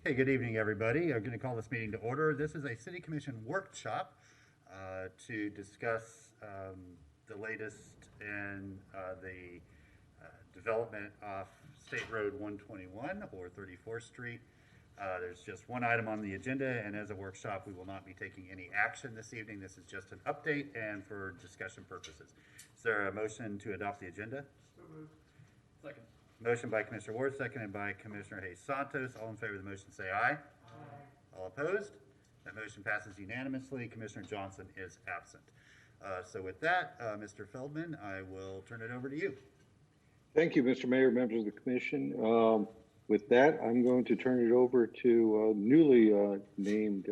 Hey, good evening, everybody. I'm going to call this meeting to order. This is a City Commission workshop to discuss the latest in the development off State Road 121 or 34th Street. There's just one item on the agenda, and as a workshop, we will not be taking any action this evening. This is just an update and for discussion purposes. Is there a motion to adopt the agenda? Second. Motion by Commissioner Ward, seconded by Commissioner Hayes Santos. All in favor of the motion say aye. All opposed? That motion passes unanimously. Commissioner Johnson is absent. So with that, Mr. Feldman, I will turn it over to you. Thank you, Mr. Mayor, members of the commission. With that, I'm going to turn it over to newly named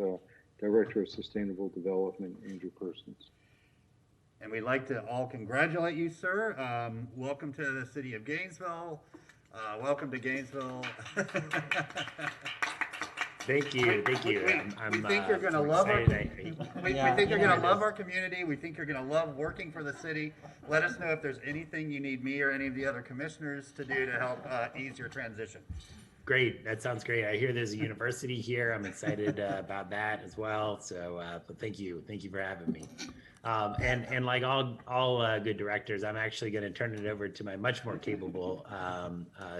Director of Sustainable Development, Andrew Persons. And we'd like to all congratulate you, sir. Welcome to the city of Gainesville. Welcome to Gainesville. Thank you. We think you're going to love our. We think you're going to love our community. We think you're going to love working for the city. Let us know if there's anything you need me or any of the other commissioners to do to help ease your transition. Great. That sounds great. I hear there's a university here. I'm excited about that as well. So, but thank you for having me. And like all good directors, I'm actually going to turn it over to my much more capable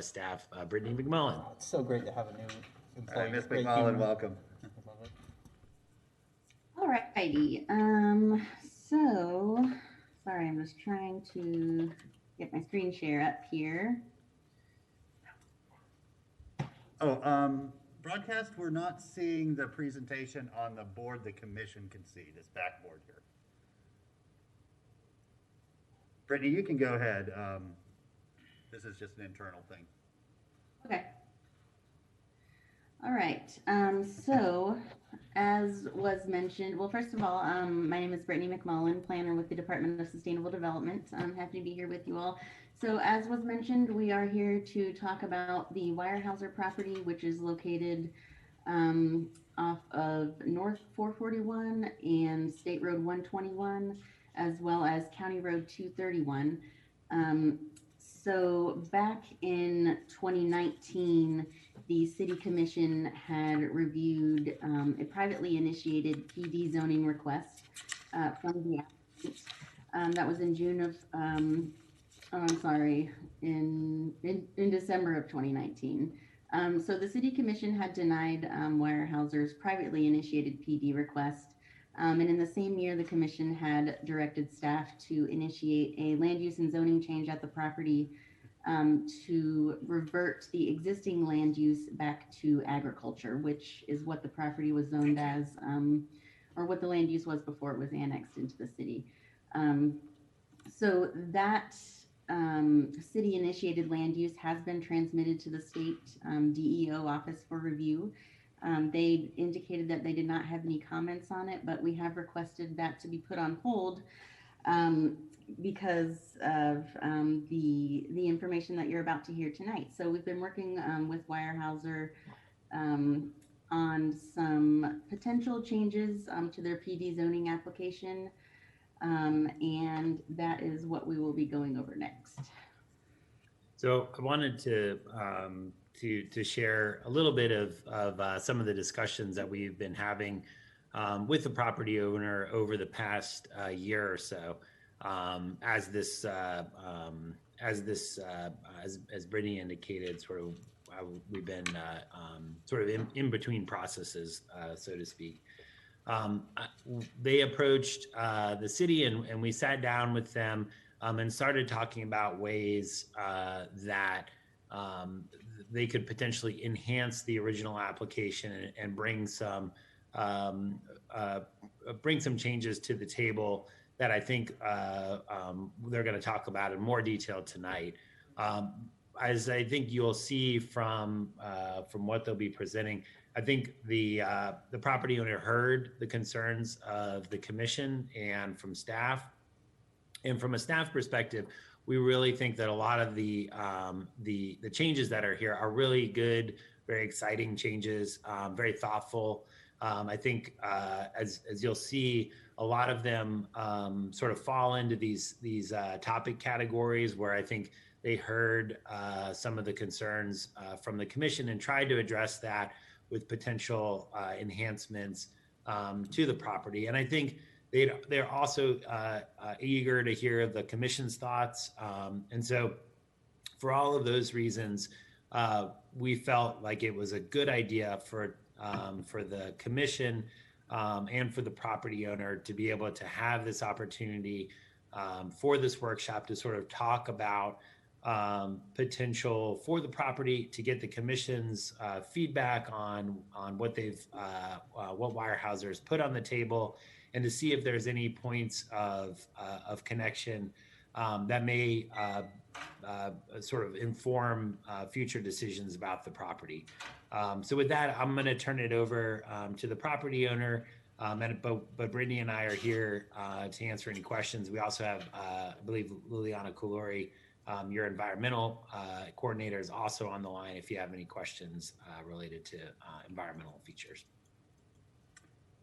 staff, Brittany McMullen. It's so great to have a new employee. All right, Ms. McMullen, welcome. All righty. So, sorry, I'm just trying to get my screen share up here. Oh, broadcast, we're not seeing the presentation on the board the commission can see, this backboard here. Brittany, you can go ahead. This is just an internal thing. Okay. All right. So, as was mentioned, well, first of all, my name is Brittany McMullen, planner with the Department of Sustainable Development. I'm happy to be here with you all. So, as was mentioned, we are here to talk about the Weyerhaeuser property, which is located off of North 441 and State Road 121, as well as County Road 231. So back in 2019, the City Commission had reviewed a privately initiated PD zoning request from the applicant. That was in June of, in December of 2019. So the City Commission had denied Weyerhaeuser's privately initiated PD request. And in the same year, the commission had directed staff to initiate a land use and zoning change at the property to revert the existing land use back to agriculture, which is what the property was zoned as, or what the land use was before it was annexed into the city. So that city initiated land use has been transmitted to the state DEO office for review. They indicated that they did not have any comments on it, but we have requested that to be put on hold because of the information that you're about to hear tonight. So we've been working with Weyerhaeuser on some potential changes to their PD zoning application, and that is what we will be going over next. So I wanted to share a little bit of some of the discussions that we've been having with the property owner over the past year or so, as Brittany indicated, sort of we've been sort of in between processes, so to speak. They approached the city and we sat down with them and started talking about ways that they could potentially enhance the original application and bring some changes to the table that I think they're going to talk about in more detail tonight. As I think you'll see from what they'll be presenting, I think the property owner heard the concerns of the commission and from staff. And from a staff perspective, we really think that a lot of the changes that are here are really good, very exciting changes, very thoughtful. I think as you'll see, a lot of them sort of fall into these topic categories where I think they heard some of the concerns from the commission and tried to address that with potential enhancements to the property. And I think they're also eager to hear the commission's thoughts. And so for all of those reasons, we felt like it was a good idea for the commission and for the property owner to be able to have this opportunity for this workshop to sort of talk about potential for the property, to get the commission's feedback on what what Weyerhaeuser has put on the table, and to see if there's any points of connection that may sort of inform future decisions about the property. So with that, I'm going to turn it over to the property owner. But Brittany and I are here to answer any questions. We also have, I believe, Liliana Kulori, your environmental coordinator, is also on the line if you have any questions related to environmental features.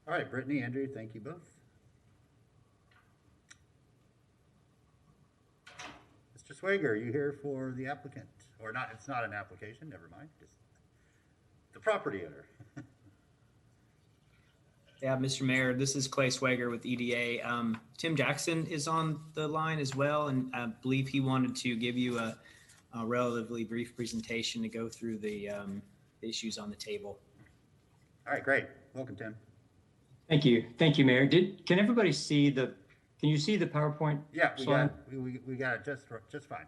All right, Brittany, Andrew, thank you both. Mr. Swager, are you here for the applicant? Or not, it's not an application, never mind, just the property owner. Yeah, Mr. Mayor, this is Clay Swager with EDA. Tim Jackson is on the line as well, and I believe he wanted to give you a relatively brief presentation to go through the issues on the table. All right, great. Welcome, Tim. Thank you. Thank you, Mayor. Can everybody see can you see the PowerPoint? Yeah, slide? we got it just fine.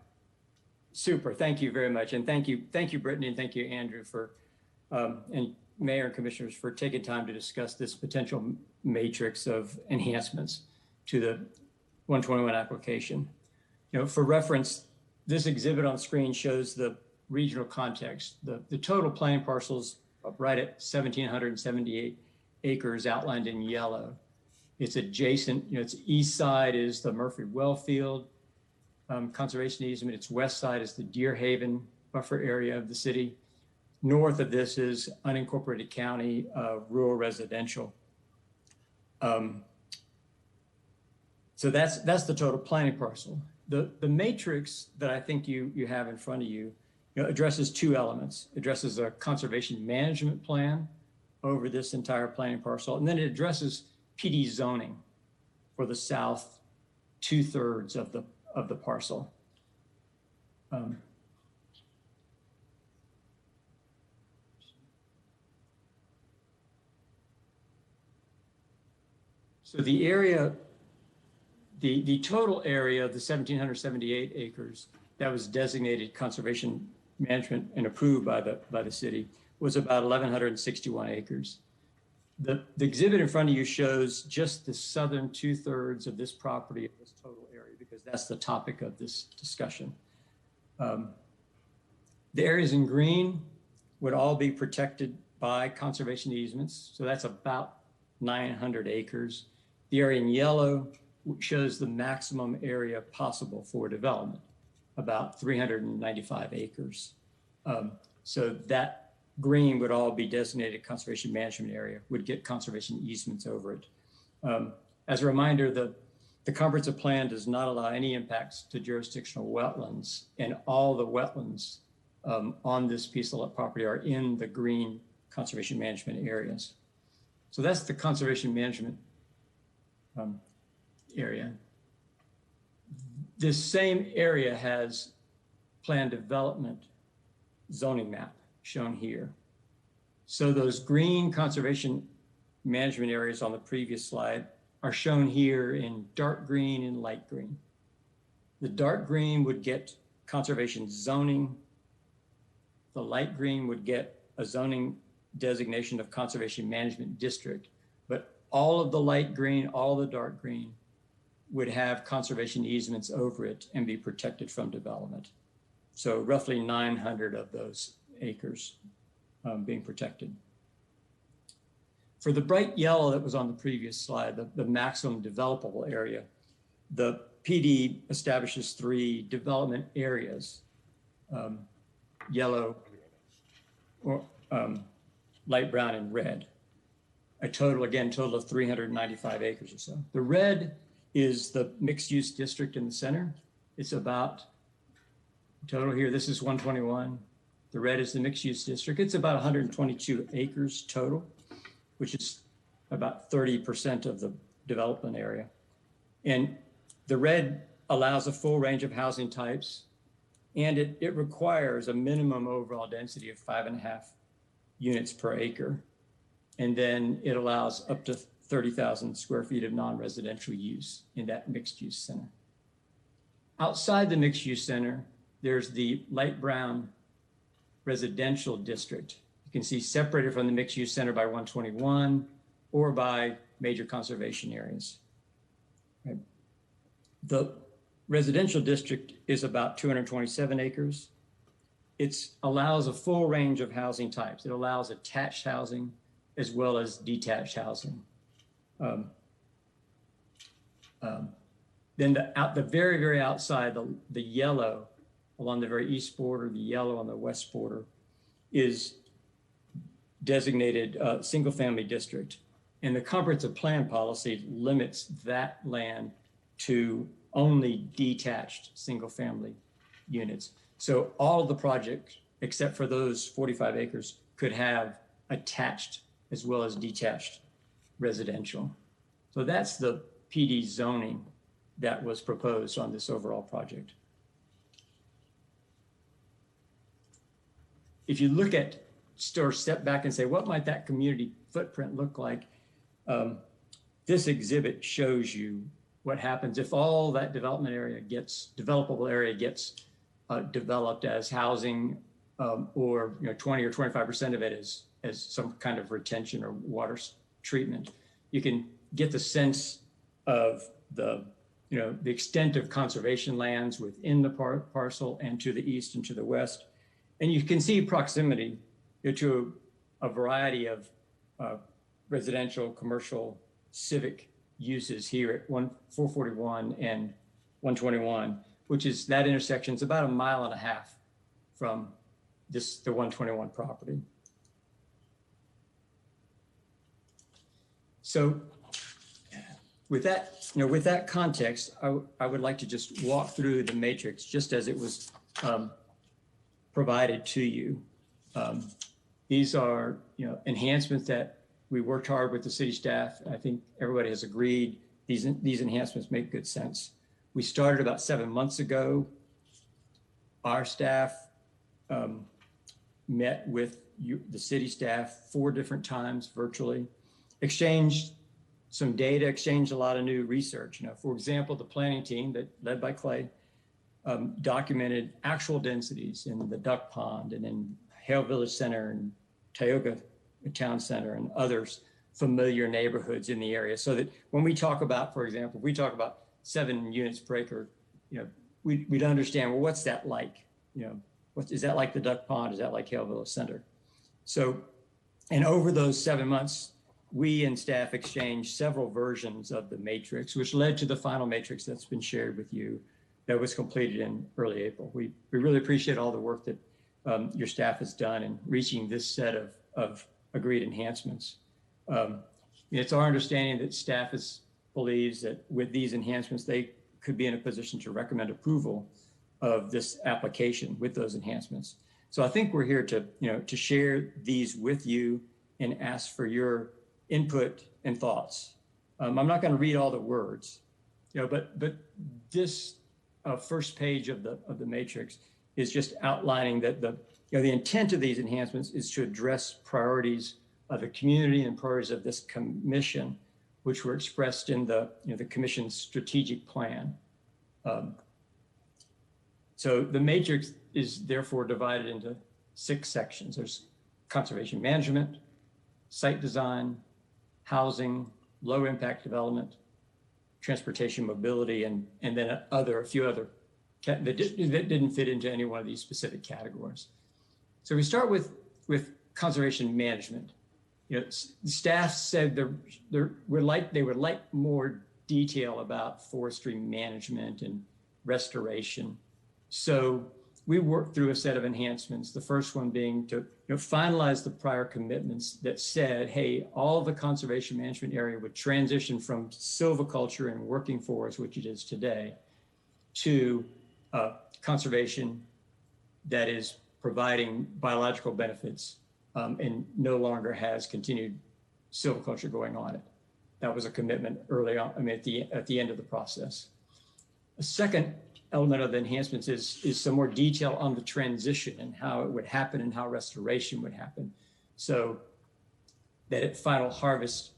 Super. Thank you very much. And thank you, Brittany, and thank you, Andrew, for, and Mayor and Commissioners, for taking time to discuss this potential matrix of enhancements to the 121 application. You know, for reference, this exhibit on screen shows the regional context. The total planning parcels right at 1,778 acres outlined in yellow. It's adjacent, its east side is the Murphy Wellfield conservation easement. Its west side is the Deer Haven buffer area of the city. North of this is unincorporated county rural residential. So that's the total planning parcel. The matrix that I think you have in front of you, addresses two elements. It addresses a conservation management plan over this entire planning parcel, and then it addresses PD zoning for the south 2/3 of the parcel. So the area, the total area of the 1,778 acres that was designated conservation management and approved by the city was about 1,161 acres. The exhibit in front of you shows just the southern 2/3 of this property, of this total area, because that's the topic of this discussion. The areas in green would all be protected by conservation easements. So that's about 900 acres. The area in yellow shows the maximum area possible for development, about 395 acres. So that green would all be designated conservation management area, would get conservation easements over it. As a reminder, the comprehensive plan does not allow any impacts to jurisdictional wetlands, and all the wetlands on this piece of property are in the green conservation management areas. So that's the conservation management area. This same area has planned development zoning map shown here. So those green conservation management areas on the previous slide are shown here in dark green and light green. The dark green would get conservation zoning. The light green would get a zoning designation of conservation management district, but all of the light green, all the dark green would have conservation easements over it and be protected from development. So roughly 900 of those acres being protected. For the bright yellow that was on the previous slide, the maximum developable area, the PD establishes 3 development areas, yellow, or light brown, and red. A total of 395 acres or so. The red is the mixed use district in the center. It's about total here, this is 121. The red is the mixed use district. It's about 122 acres total, which is about 30% of the development area. And the red allows a full range of housing types, and it requires a minimum overall density of 5.5 units per acre. And then it allows up to 30,000 square feet of non-residential use in that mixed use center. Outside the mixed use center, there's the light brown residential district. You can see separated from the mixed use center by 121 or by major conservation areas. Right. The residential district is about 227 acres. It allows a full range of housing types. It allows attached housing as well as detached housing. Then the very, very outside, the yellow along the very east border, the yellow on the west border is designated single family district. And the comprehensive plan policy limits that land to only detached single family units. So all of the projects, except for those 45 acres, could have attached as well as detached residential. So that's the PD zoning that was proposed on this overall project. If you look at, or step back and say, what might that community footprint look like? This exhibit shows you what happens if all that developable area gets developed as housing, or 20 or 25% of it as some kind of retention or water treatment. You can get the sense of the extent of conservation lands within the parcel and to the east and to the west. And you can see proximity to a variety of residential, commercial, civic uses here at 441 and 121, which is that intersection is about 1.5 miles from the 121 property. So with that context, I would like to just walk through the matrix just as it was provided to you. These are enhancements that we worked hard with the city staff. I think everybody has agreed these enhancements make good sense. We started about 7 months ago. Our staff met with the city staff 4 different times virtually, exchanged some data, exchanged a lot of new research. For example, the planning team that led by Clay documented actual densities in the Duck Pond and in Hale Village Center and Tioga Town Center and others familiar neighborhoods in the area. So that when we talk about, for example, we talk about 7 units per acre, we'd understand, well, what's that like? Is that like the Duck Pond? Is that like Hale Village Center? So, and over those 7 months, we and staff exchanged several versions of the matrix, which led to the final matrix that's been shared with you that was completed in early April. We really appreciate all the work that your staff has done in reaching this set of agreed enhancements. It's our understanding that staff believes that with these enhancements, they could be in a position to recommend approval of this application with those enhancements. So I think we're here to share these with you and ask for your input and thoughts. I'm not going to read all the words, but this first page of the matrix is just outlining that the intent of these enhancements is to address priorities of the community and priorities of this commission, which were expressed in the commission's strategic plan. So the matrix is therefore divided into 6 sections. There's conservation management, site design, housing, low impact development, transportation mobility, and then a few other that didn't fit into any one of these specific categories. So we start with conservation management. Staff said they would like more detail about forestry management and restoration. So we worked through a set of enhancements. The first one being to finalize the prior commitments that said, hey, all of the conservation management area would transition from silviculture and working forest, which it is today, to conservation that is providing biological benefits and no longer has continued silviculture going on it. That was a commitment early on, I mean, at the end of the process. A second element of the enhancements is some more detail on the transition and how it would happen and how restoration would happen. So that at final harvest,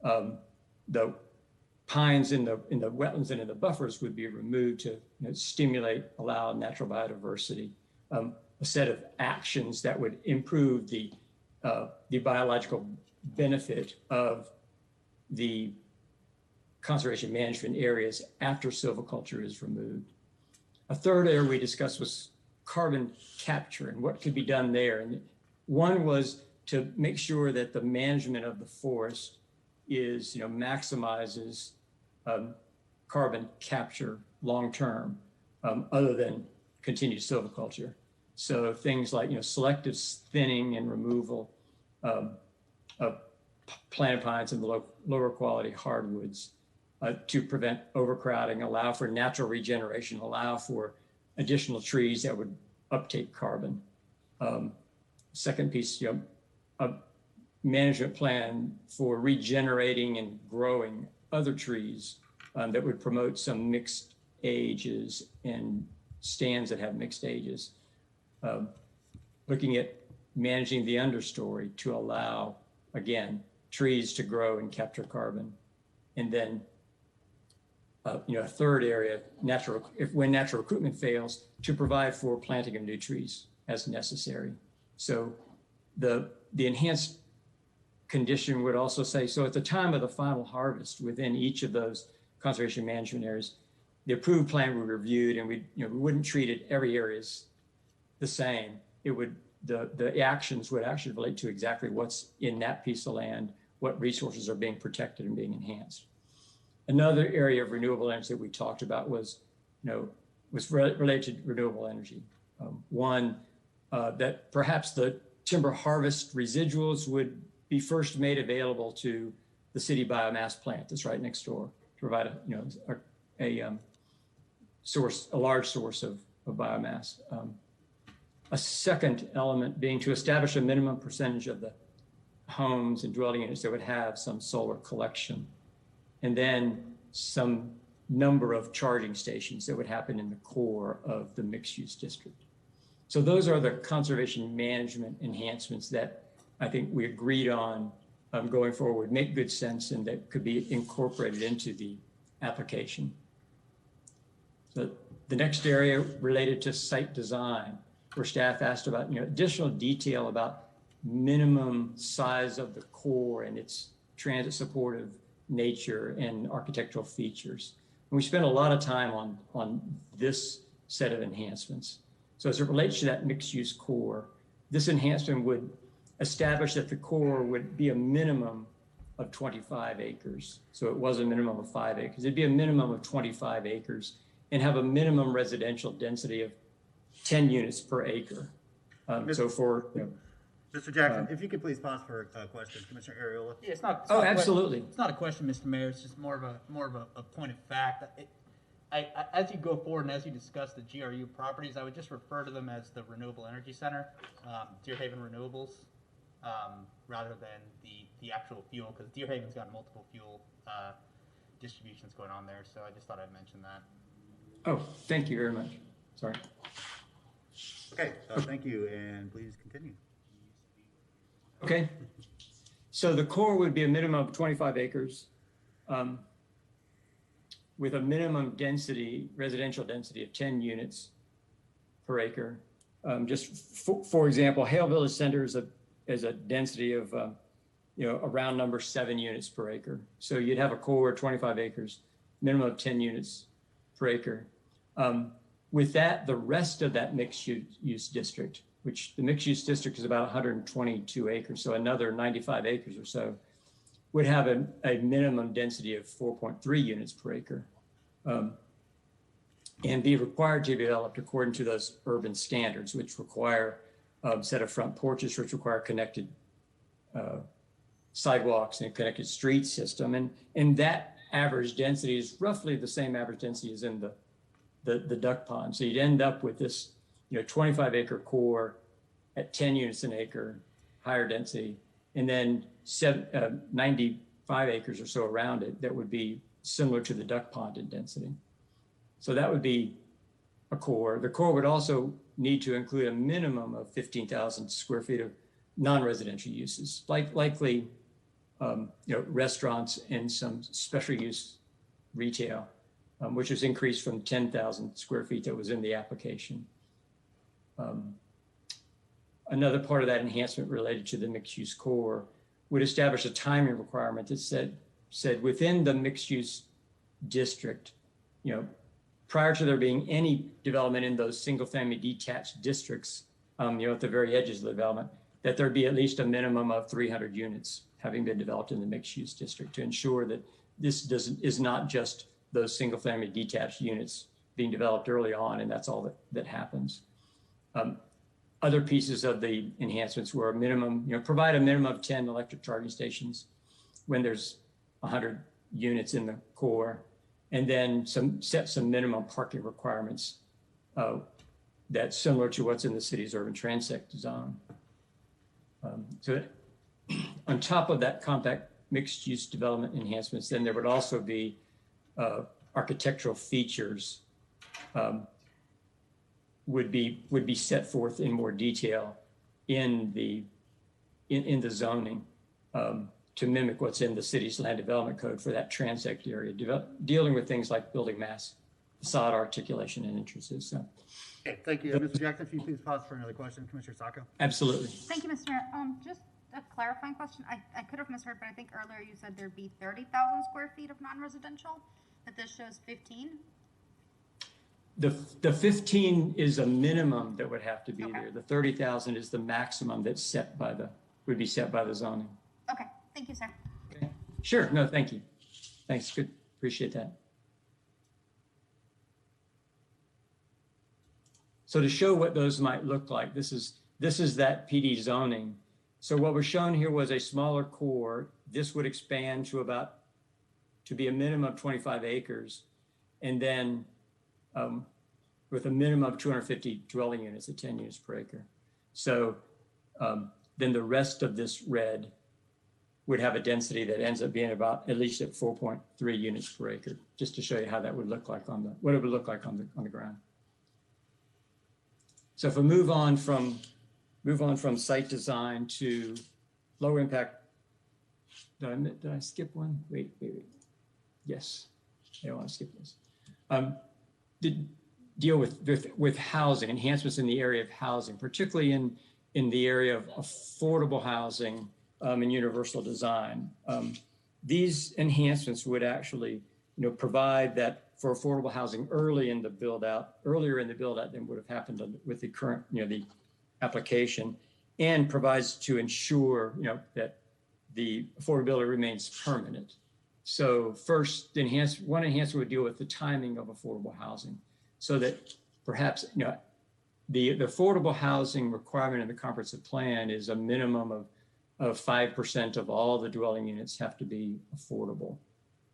the pines in the wetlands and in the buffers would be removed to stimulate, allow natural biodiversity. A set of actions that would improve the biological benefit of the conservation management areas after silviculture is removed. A third area we discussed was carbon capture and what could be done there. And one was to make sure that the management of the forest is, maximizes carbon capture long-term, other than continued silviculture. So things like, selective thinning and removal of planted pines and the lower quality hardwoods to prevent overcrowding, allow for natural regeneration, allow for additional trees that would uptake carbon. Second piece, a management plan for regenerating and growing other trees that would promote some mixed ages and stands that have mixed ages. Looking at managing the understory to allow, again, trees to grow and capture carbon. And then, a third area, when natural recruitment fails, to provide for planting of new trees as necessary. So the enhanced condition would also say, so at the time of the final harvest within each of those conservation management areas, the approved plan would be reviewed, and we wouldn't treat it every area as the same. It would, the actions would actually relate to exactly what's in that piece of land, what resources are being protected and being enhanced. Another area of renewable energy that we talked about was, related to renewable energy. One, that perhaps the timber harvest residuals would be first made available to the city biomass plant that's right next door to provide a large source of biomass. A second element being to establish a minimum percentage of the homes and dwelling units that would have some solar collection, and then some number of charging stations that would happen in the core of the mixed-use district. So those are the conservation management enhancements that I think we agreed on going forward, make good sense, and that could be incorporated into the application. So the next area related to site design, where staff asked about additional detail about minimum size of the core and its transit supportive nature and architectural features. And we spent a lot of time on this set of enhancements. So as it relates to that mixed use core, this enhancement would establish that the core would be a minimum of 25 acres. So it was a minimum of 5 acres. It'd be a minimum of 25 acres and have a minimum residential density of 10 units per acre. So for, Mr. Jackson, if you could please pause for a question. Commissioner Ariola. Yeah, it's not. oh, absolutely. It's not a question, Mr. Mayor. It's just more of a point of fact. As you go forward and as you discuss the GRU properties, I would just refer to them as the Renewable Energy Center, Deer Haven Renewables, rather than the actual fuel, because Deer Haven's got multiple fuel distributions going on there. So I just thought I'd mention that. Oh, thank you very much. Sorry. Okay, thank you, and please continue. Okay. So the core would be a minimum of 25 acres with a minimum density, residential density of 10 units per acre. Just for example, Hale Village Center is a density of, a round number 7 units per acre. So you'd have a core 25 acres, minimum of 10 units per acre. With that, the rest of that mixed use district, which the mixed use district is about 122 acres, so another 95 acres or so, would have a minimum density of 4.3 units per acre and be required to be developed according to those urban standards, which require a set of front porches, which require connected sidewalks and a connected street system. And that average density is roughly the same average density as in the duck pond. So you'd end up with this 25 acre core at 10 units an acre, higher density, and then 95 acres or so around it that would be similar to the duck pond in density. So that would be a core. The core would also need to include a minimum of 15,000 square feet of non-residential uses, likely restaurants and some special use retail, which was increased from 10,000 square feet that was in the application. Another part of that enhancement related to the mixed use core would establish a timing requirement that said within the mixed use district, prior to there being any development in those single family detached districts, at the very edges of the development, that there'd be at least a minimum of 300 units having been developed in the mixed use district to ensure that this is not just those single family detached units being developed early on, and that's all that happens. Other pieces of the enhancements were a minimum, provide a minimum of 10 electric charging stations when there's 100 units in the core, and then set some minimum parking requirements that's similar to what's in the city's urban transect zone. So on top of that compact mixed use development enhancements, then there would also be architectural features would be set forth in more detail in the zoning to mimic what's in the city's land development code for that transect area, dealing with things like building mass, facade articulation, and entrances. So, Okay, thank you. Mr. Jackson, if you please pause for another question. Commissioner Sacco. absolutely. Thank you, Mr. Mayor. Just a clarifying question. I could have misheard, but I think earlier you said there'd be 30,000 square feet of non-residential, but this shows 15. The 15 is a minimum that would have to be Okay. there. The 30,000 is the maximum that's would be set by the zoning. Okay, thank you, sir. Okay. Sure. No, thank you. Thanks. Good. Appreciate that. So to show what those might look like, this is that PD zoning. So what was shown here was a smaller core. This would expand to be a minimum of 25 acres, and then with a minimum of 250 dwelling units at 10 units per acre. So then the rest of this red would have a density that ends up being about at least at 4.3 units per acre, just to show you how that would look like what it would look like on the ground. So if we move on from site design to low impact, did I skip one? Wait. Yes, I don't want to skip this. Did deal with housing, enhancements in the area of housing, particularly in the area of affordable housing and universal design. These enhancements would actually, provide that for affordable housing earlier in the build out than would have happened with the current, the application, and provides to ensure, that the affordability remains permanent. So first, one enhancement would deal with the timing of affordable housing, so that perhaps, the affordable housing requirement in the comprehensive plan is a minimum of 5% of all the dwelling units have to be affordable.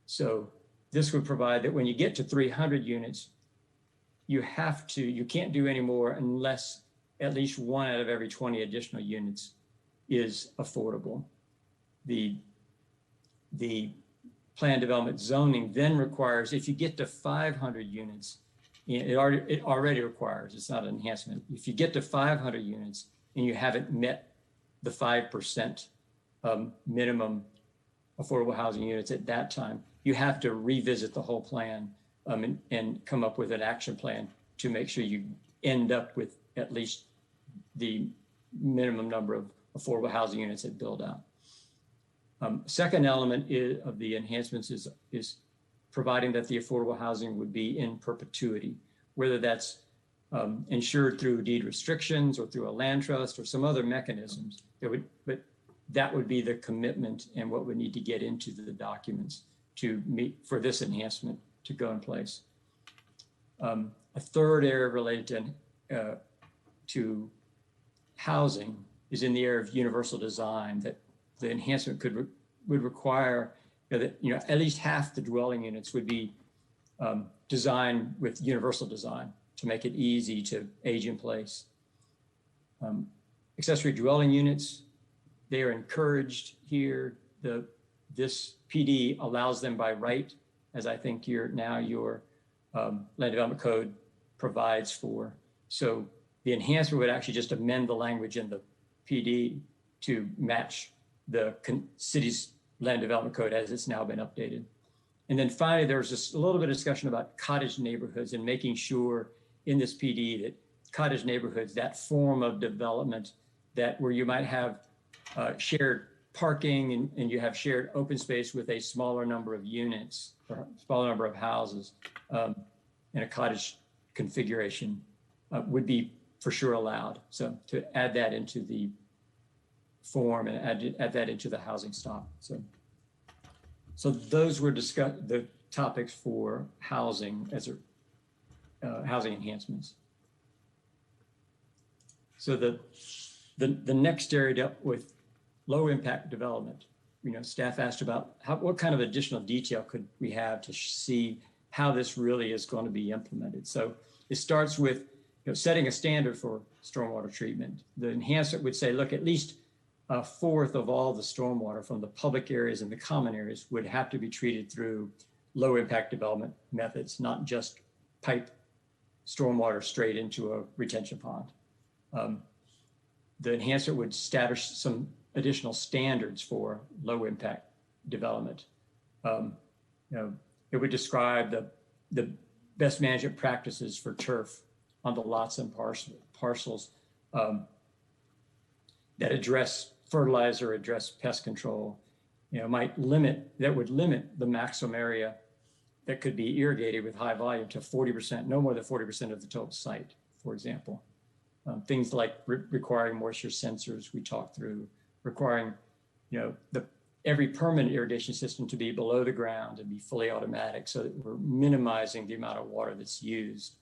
So this would provide that when you get to 300 units, you can't do any more unless at least 1 out of every 20 additional units is affordable. The plan development zoning then requires, if you get to 500 units, it already requires, it's not an enhancement. If you get to 500 units and you haven't met the 5% minimum affordable housing units at that time, you have to revisit the whole plan and come up with an action plan to make sure you end up with at least the minimum number of affordable housing units that build out. Second element of the enhancements is providing that the affordable housing would be in perpetuity, whether that's insured through deed restrictions or through a land trust or some other mechanisms. But that would be the commitment and what would need to get into the documents to meet for this enhancement to go in place. A third area related to housing is in the area of universal design, that the enhancement would require that at least half the dwelling units would be designed with universal design to make it easy to age in place. accessory dwelling units, they are encouraged here. This PD allows them by right, as I think your land development code provides for. So the enhancement would actually just amend the language in the PD to match the city's land development code as it's now been updated. And then finally, there was just a little bit of discussion about cottage neighborhoods and making sure in this PD that cottage neighborhoods, that form of development that where you might have shared parking and you have shared open space with a smaller number of units or smaller number of houses in a cottage configuration would be for sure allowed. So to add that into the form and add that into the housing stock. So those were the topics for housing as housing enhancements. So the next area dealt with low impact development. Staff asked about what kind of additional detail could we have to see how this really is going to be implemented. So it starts with setting a standard for stormwater treatment. The enhancement would say, look, at least a fourth of all the stormwater from the public areas and the common areas would have to be treated through low impact development methods, not just pipe stormwater straight into a retention pond. The enhancement would establish some additional standards for low impact development. It would describe the best management practices for turf on the lots and parcels that address fertilizer, address pest control, that would limit the maximum area that could be irrigated with high volume to 40%, no more than 40% of the total site, for example. Things like requiring moisture sensors we talked through, requiring every permanent irrigation system to be below the ground and be fully automatic so that we're minimizing the amount of water that's used.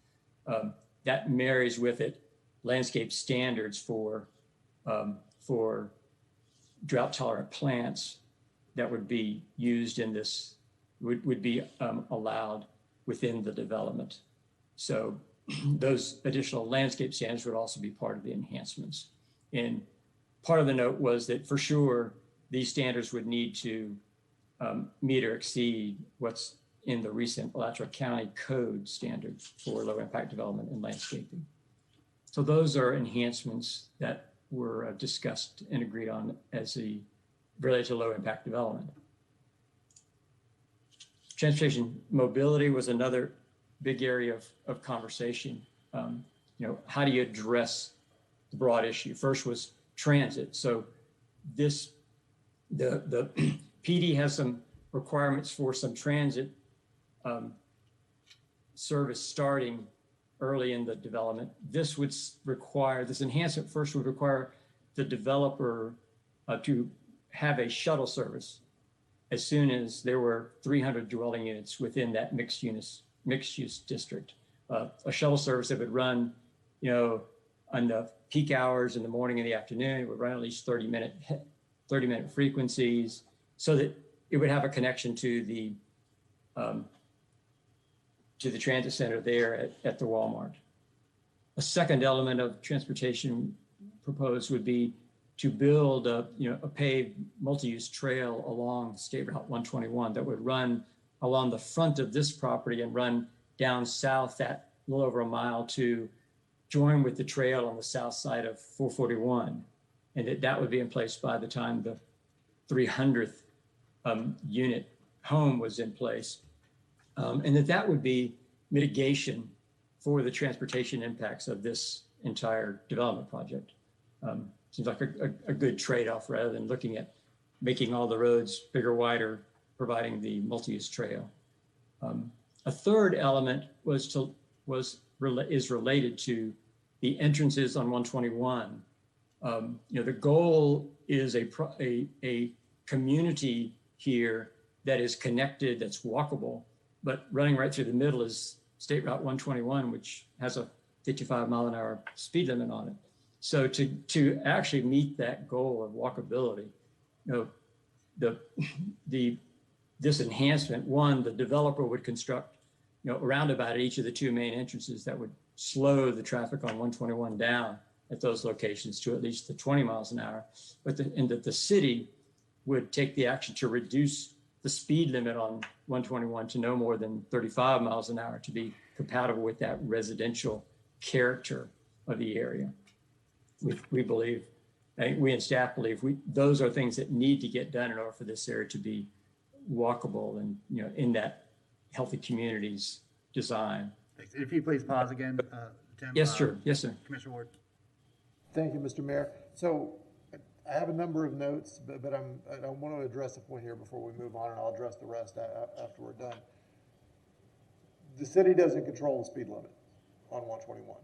That marries with it landscape standards for drought tolerant plants that would be used in this, would be allowed within the development. So those additional landscape standards would also be part of the enhancements. And part of the note was that for sure, these standards would need to meet or exceed what's in the recent Alachua County Code standards for low impact development and landscaping. So those are enhancements that were discussed and agreed on as related to low impact development. Transportation mobility was another big area of conversation. How do you address the broad issue? First was transit. So the PD has some requirements for some transit service starting early in the development. This enhancement first would require the developer to have a shuttle service as soon as there were 300 dwelling units within that mixed use district. A shuttle service that would run, on the peak hours in the morning and the afternoon. It would run at least 30-minute frequencies so that it would have a connection to the transit center there at the Walmart. A second element of transportation proposed would be to build a paved multi-use trail along State Route 121 that would run along the front of this property and run down south that a little over a mile to join with the trail on the south side of 441. And that would be in place by the time the 300th unit home was in place. And that would be mitigation for the transportation impacts of this entire development project. Seems like a good trade-off rather than looking at making all the roads bigger, wider, providing the multi-use trail. A third element is related to the entrances on 121. The goal is a community here that is connected, that's walkable, but running right through the middle is State Route 121, which has a 55-mile-an-hour speed limit on it. So to actually meet that goal of walkability, this enhancement, one, the developer would construct, a roundabout at each of the two main entrances that would slow the traffic on 121 down at those locations to at least the 20 miles an hour, and that the city would take the action to reduce the speed limit on 121 to no more than 35 miles an hour to be compatible with that residential character of the area. We believe, I think we and staff believe, those are things that need to get done in order for this area to be walkable and, in that healthy communities design. Thanks. If you please pause again, Tim. Yes, sure. Yes, sir. Commissioner Ward. Thank you, Mr. Mayor. So I have a number of notes, but I want to address a point here before we move on, and I'll address the rest after we're done. The city doesn't control the speed limit on 121.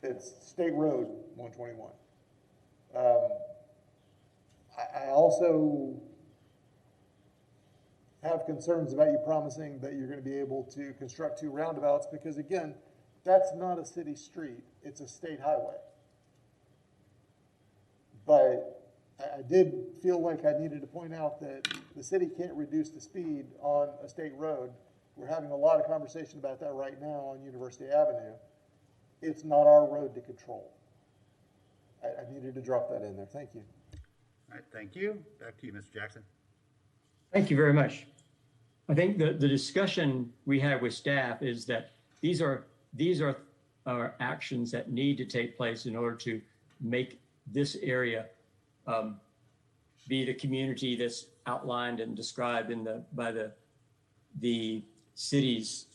It's State Road 121. I also have concerns about you promising that you're going to be able to construct 2 roundabouts, because again, that's not a city street, it's a state highway. But I did feel like I needed to point out that the city can't reduce the speed on a state road. We're having a lot of conversation about that right now on University Avenue. It's not our road to control. I needed to drop that in there. Thank you. All right, thank you. Back to you, Mr. Jackson. Thank you very much. I think the discussion we had with staff is that these are actions that need to take place in order to make this area be the community that's outlined and described by the city's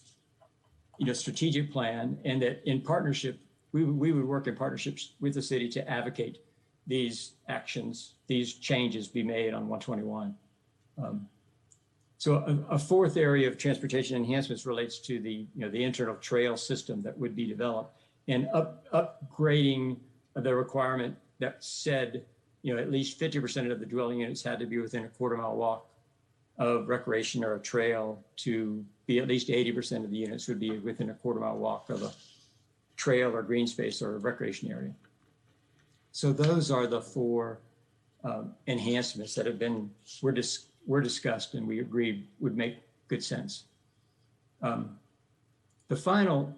strategic plan, and that in partnership we would work in partnerships with the city to advocate these actions, these changes be made on 121. So a fourth area of transportation enhancements relates to the internal trail system that would be developed, and upgrading the requirement that said at least 50% of the dwelling units had to be within a quarter-mile walk of recreation or a trail, to be at least 80% of the units would be within a quarter-mile walk of a trail or green space or a recreation area. So those are the 4 enhancements that were discussed and we agreed would make good sense. The final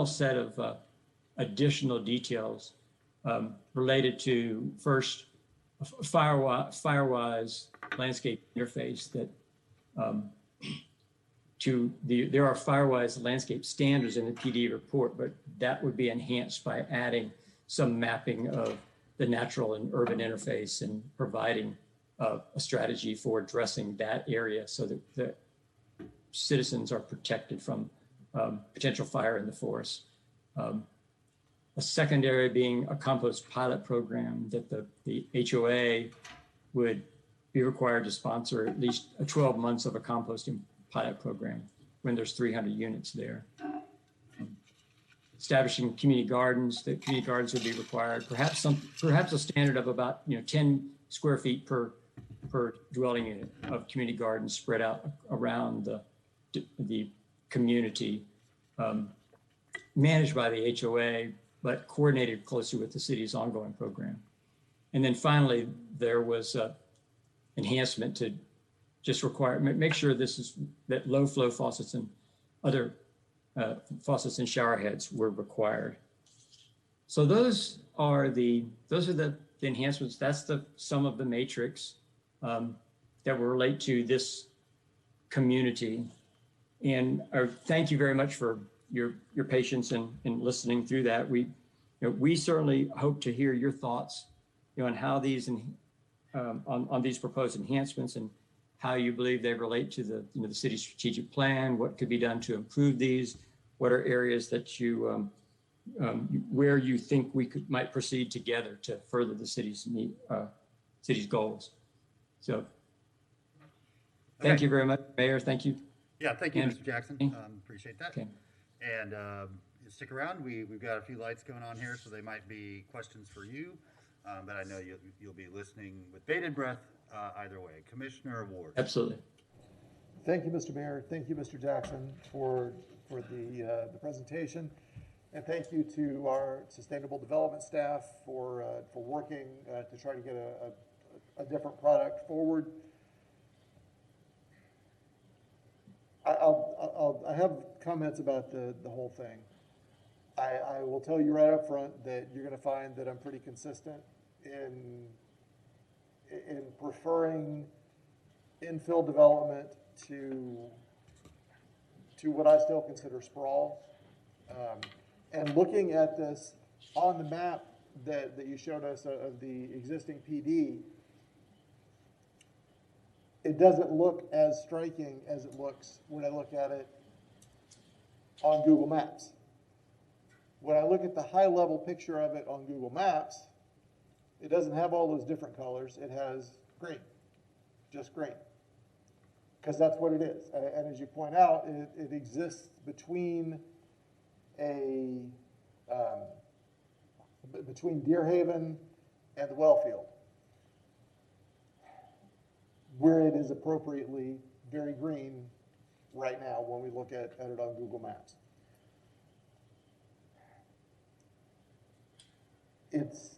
set of additional details related to, first, Firewise landscape interface that there are Firewise landscape standards in the PD report, but that would be enhanced by adding some mapping of the natural and urban interface and providing a strategy for addressing that area so that the citizens are protected from potential fire in the forest. A second area being a compost pilot program that the HOA would be required to sponsor at least 12 months of a composting pilot program when there's 300 units there. Establishing community gardens, that community gardens would be required, perhaps a standard of about 10 square feet per dwelling unit of community gardens spread out around the community, managed by the HOA, but coordinated closely with the city's ongoing program. And then finally, there was enhancement to just make sure that low flow faucets and other faucets and shower heads were required. So those are the enhancements. That's the sum of the matrix that will relate to this community. And thank you very much for your patience in listening through that. We certainly hope to hear your thoughts on how these on these proposed enhancements and how you believe they relate to the city's strategic plan, what could be done to improve these, what are areas that you where you think we might proceed together to further the city's goals. So thank you very much, Mayor. Thank you. Yeah, thank you, Mr. Jackson. Appreciate that. Okay. And stick around. We've got a few lights going on here, so they might be questions for you. But I know you'll be listening with bated breath either way. Commissioner Ward. Absolutely. Thank you, Mr. Mayor. Thank you, Mr. Jackson, for the presentation. And thank you to our sustainable development staff for working to try to get a different product forward. I have comments about the whole thing. I will tell you right up front that you're gonna find that I'm pretty consistent in preferring infill development to what I still consider sprawl. And looking at this on the map that you showed us of the existing PD, it doesn't look as striking as it looks when I look at it on Google Maps. When I look at the high level picture of it on Google Maps, it doesn't have all those different colors. It has green, just green, because that's what it is. And as you point out, it exists between between Deerhaven and the well field, where it is appropriately very green right now when we look at it on Google Maps. It's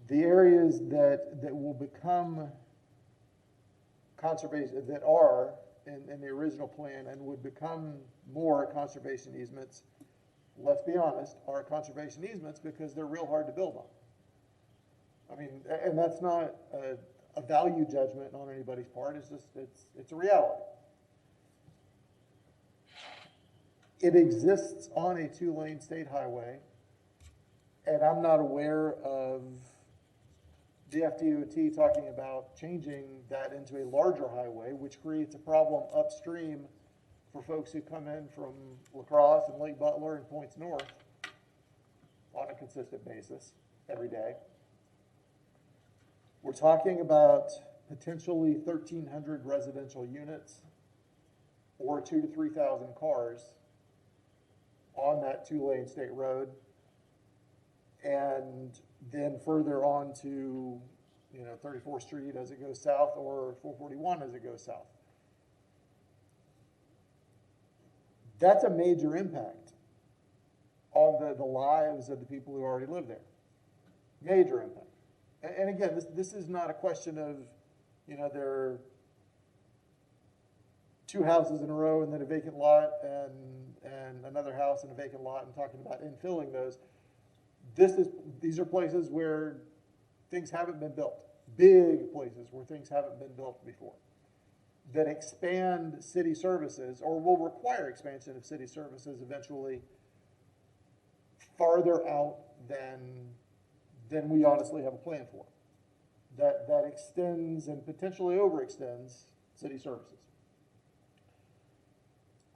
the areas that will become conservation, that are in the original plan and would become more conservation easements, let's be honest, are conservation easements because they're real hard to build on. I mean, and that's not a value judgment on anybody's part. It's just, it's a reality. It exists on a 2-lane state highway, and I'm not aware of the FDOT talking about changing that into a larger highway, which creates a problem upstream for folks who come in from La Crosse and Lake Butler and points north on a consistent basis every day. We're talking about potentially 1,300 residential units or 2,000 to 3,000 cars on that 2-lane state road, and then further on to, 34th Street as it goes south, or 441 as it goes south. That's a major impact on the lives of the people who already live there. Major impact. And again, this is not a question of, there are 2 houses in a row and then a vacant lot and another house and a vacant lot, and talking about infilling those. These are places where things haven't been built. Big places where things haven't been built before, that expand city services, or will require expansion of city services eventually, farther out than we honestly have a plan for. That extends and potentially overextends city services.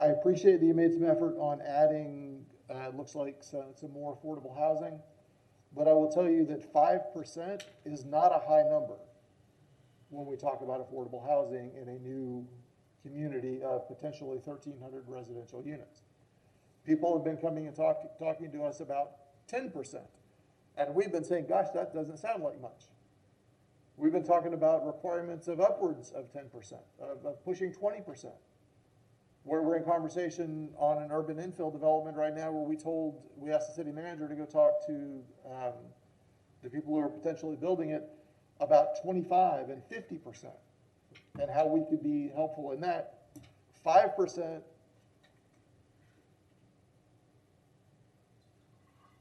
I appreciate that you made some effort on adding, looks like some more affordable housing, but I will tell you that 5% is not a high number when we talk about affordable housing in a new community of potentially 1,300 residential units. People have been coming and talking to us about 10%, and we've been saying, gosh, that doesn't sound like much. We've been talking about requirements of upwards of 10%, of pushing 20%. We're in conversation on an urban infill development right now where we asked the city manager to go talk to the people who are potentially building it about 25 and 50% and how we could be helpful in that. 5%,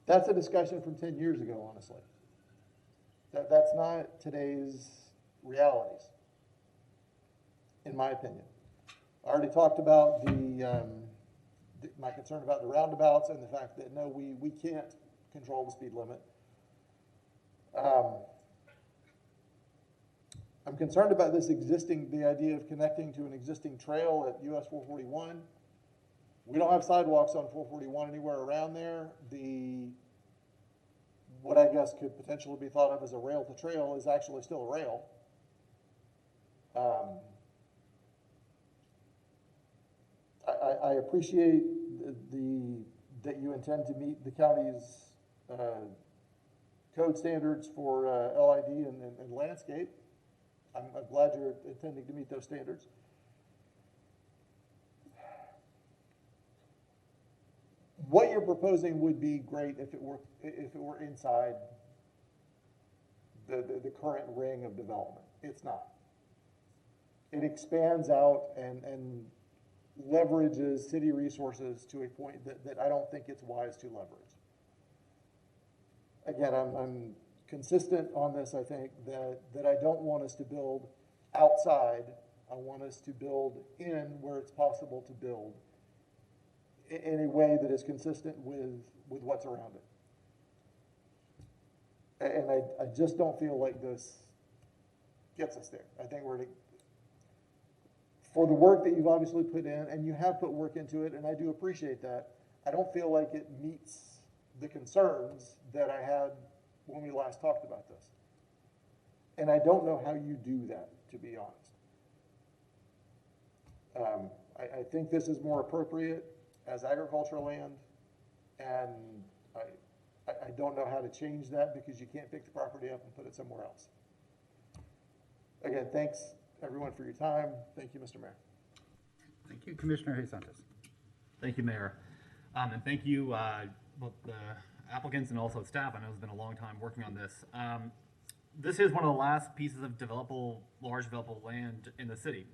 that's a discussion from 10 years ago, honestly. That's not today's realities, in my opinion. I already talked about my concern about the roundabouts and the fact that no, we can't control the speed limit. I'm concerned about the idea of connecting to an existing trail at US 441. We don't have sidewalks on 441 anywhere around there. What I guess could potentially be thought of as a rail to trail is actually still a rail. I appreciate that you intend to meet the county's code standards for LID and landscape. I'm glad you're intending to meet those standards. What you're proposing would be great if it were inside the current ring of development. It's not. it expands out and leverages city resources to a point that I don't think it's wise to leverage. Again, I'm consistent on this. I think that I don't want us to build outside. I want us to build in where it's possible to build in a way that is consistent with what's around it. And I just don't feel like this gets us there. I think for the work that you've obviously put in, and you have put work into it, and I do appreciate that, I don't feel like it meets the concerns that I had when we last talked about this. And I don't know how you do that, to be honest. I think this is more appropriate as agricultural land, and I don't know how to change that because you can't pick the property up and put it somewhere else. Again, thanks everyone for your time. Thank you, Mr. Mayor. Thank you, Commissioner Santos. Thank you, Mayor. And thank you, both the applicants and also staff. I know it's been a long time working on this. This is one of the last pieces of large developable land in the city.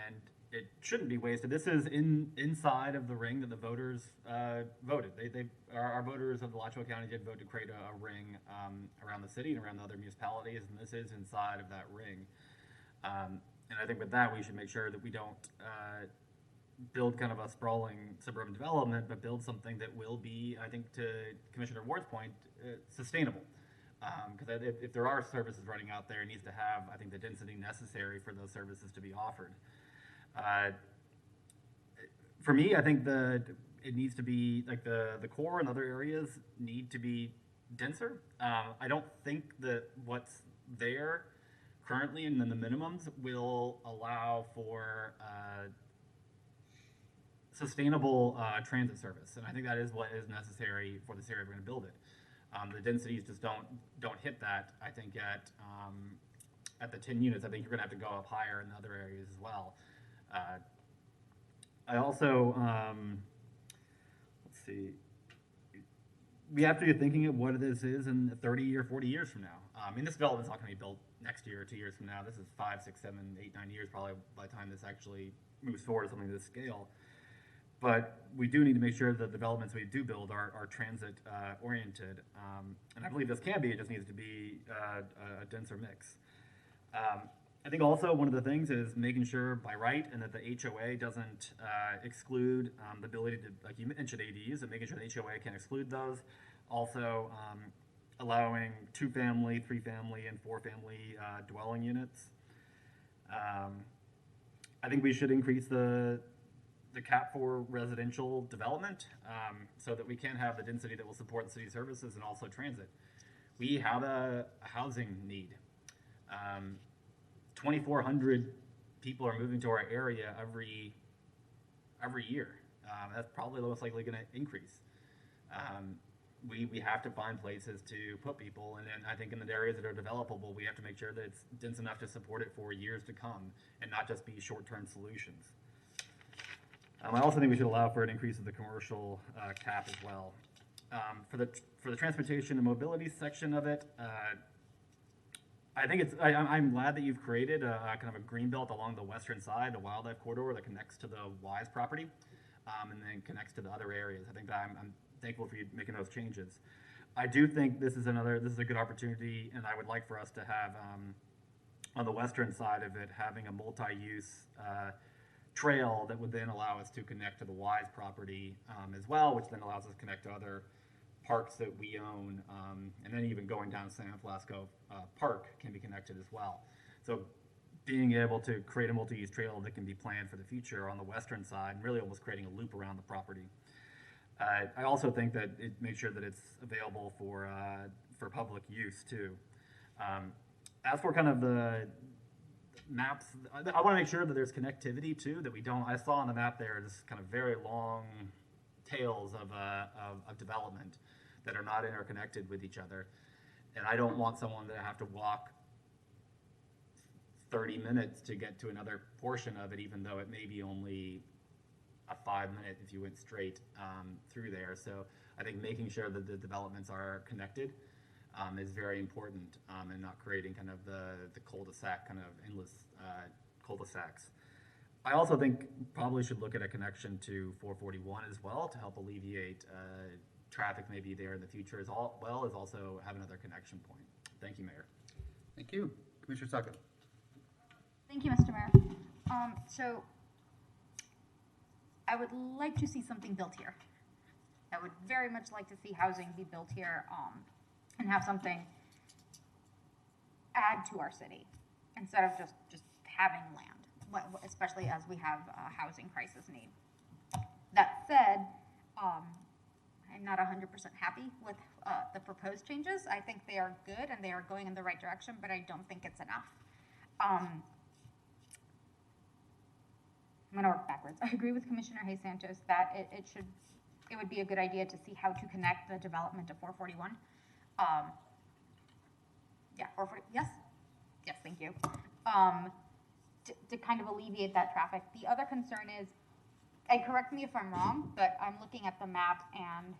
And it shouldn't be wasted. This is inside of the ring that the voters voted. Our voters of the Alachua County did vote to create a ring around the city and around the other municipalities, and this is inside of that ring. And I think with that, we should make sure that we don't build kind of a sprawling suburban development, but build something that will be, I think, to Commissioner Ward's point, sustainable. Because if there are services running out there, it needs to have, I think, the density necessary for those services to be offered. For me, I think it needs to be like the core and other areas need to be denser. I don't think that what's there currently and then the minimums will allow for sustainable transit service, and I think that is what is necessary for this area if we're going to build it. The densities just don't hit that. I think at the 10 units, I think you're going to have to go up higher in other areas as well. I also, let's see, we have to be thinking of what this is in 30 or 40 years from now. I mean, this development's not going to be built next year or 2 years from now. This is 5, 6, 7, 8, 9 years probably by the time this actually moves forward to something of this scale. But we do need to make sure that the developments we do build are transit oriented. And I believe this can be, it just needs to be a denser mix. I think also one of the things is making sure by right and that the HOA doesn't exclude the ability to, like you mentioned, ADUs, and making sure the HOA can exclude those. Also allowing 2-family, 3-family, and 4-family dwelling units. I think we should increase the cap for residential development so that we can have the density that will support the city services and also transit. We have a housing need. 2,400 people are moving to our area every year. That's probably most likely going to increase. We have to find places to put people, and then I think in the areas that are developable, we have to make sure that it's dense enough to support it for years to come and not just be short-term solutions. I also think we should allow for an increase of the commercial cap as well. For the transportation and mobility section of it, I think I'm glad that you've created a kind of a green belt along the western side, the wildlife corridor that connects to the Wise property, and then connects to the other areas. I think that I'm thankful for you making those changes. I do think this is a good opportunity, and I would like for us to have on the western side of it having a multi-use trail that would then allow us to connect to the Wise property as well, which then allows us to connect to other parks that we own, and then even going down San Velasco Park can be connected as well. So being able to create a multi-use trail that can be planned for the future on the western side, and really almost creating a loop around the property. I also think that it makes sure that it's available for public use too. As for kind of the maps, I want to make sure that there's connectivity too, that we don't, I saw on the map there just kind of very long tails of development that are not interconnected with each other. And I don't want someone to have to walk 30 minutes to get to another portion of it, even though it may be only a 5-minute if you went straight through there. So I think making sure that the developments are connected is very important, and not creating kind of the cul-de-sac, kind of endless cul-de-sacs. I also think probably should look at a connection to 441 as well to help alleviate traffic maybe there in the future, as well as also have another connection point. Thank you, Mayor. Thank you. Commissioner Sucko. Thank you, Mr. Mayor. So I would like to see something built here. I would very much like to see housing be built here, and have something add to our city instead of just having land, especially as we have a housing crisis need. That said, I'm not 100% happy with the proposed changes. I think they are good and they are going in the right direction, but I don't think it's enough. I'm going to work backwards. I agree with Commissioner Hayes Santos that it would be a good idea to see how to connect the development to 441. Yeah, 440. Yes, thank you. To kind of alleviate that traffic. The other concern is, and correct me if I'm wrong, but I'm looking at the map and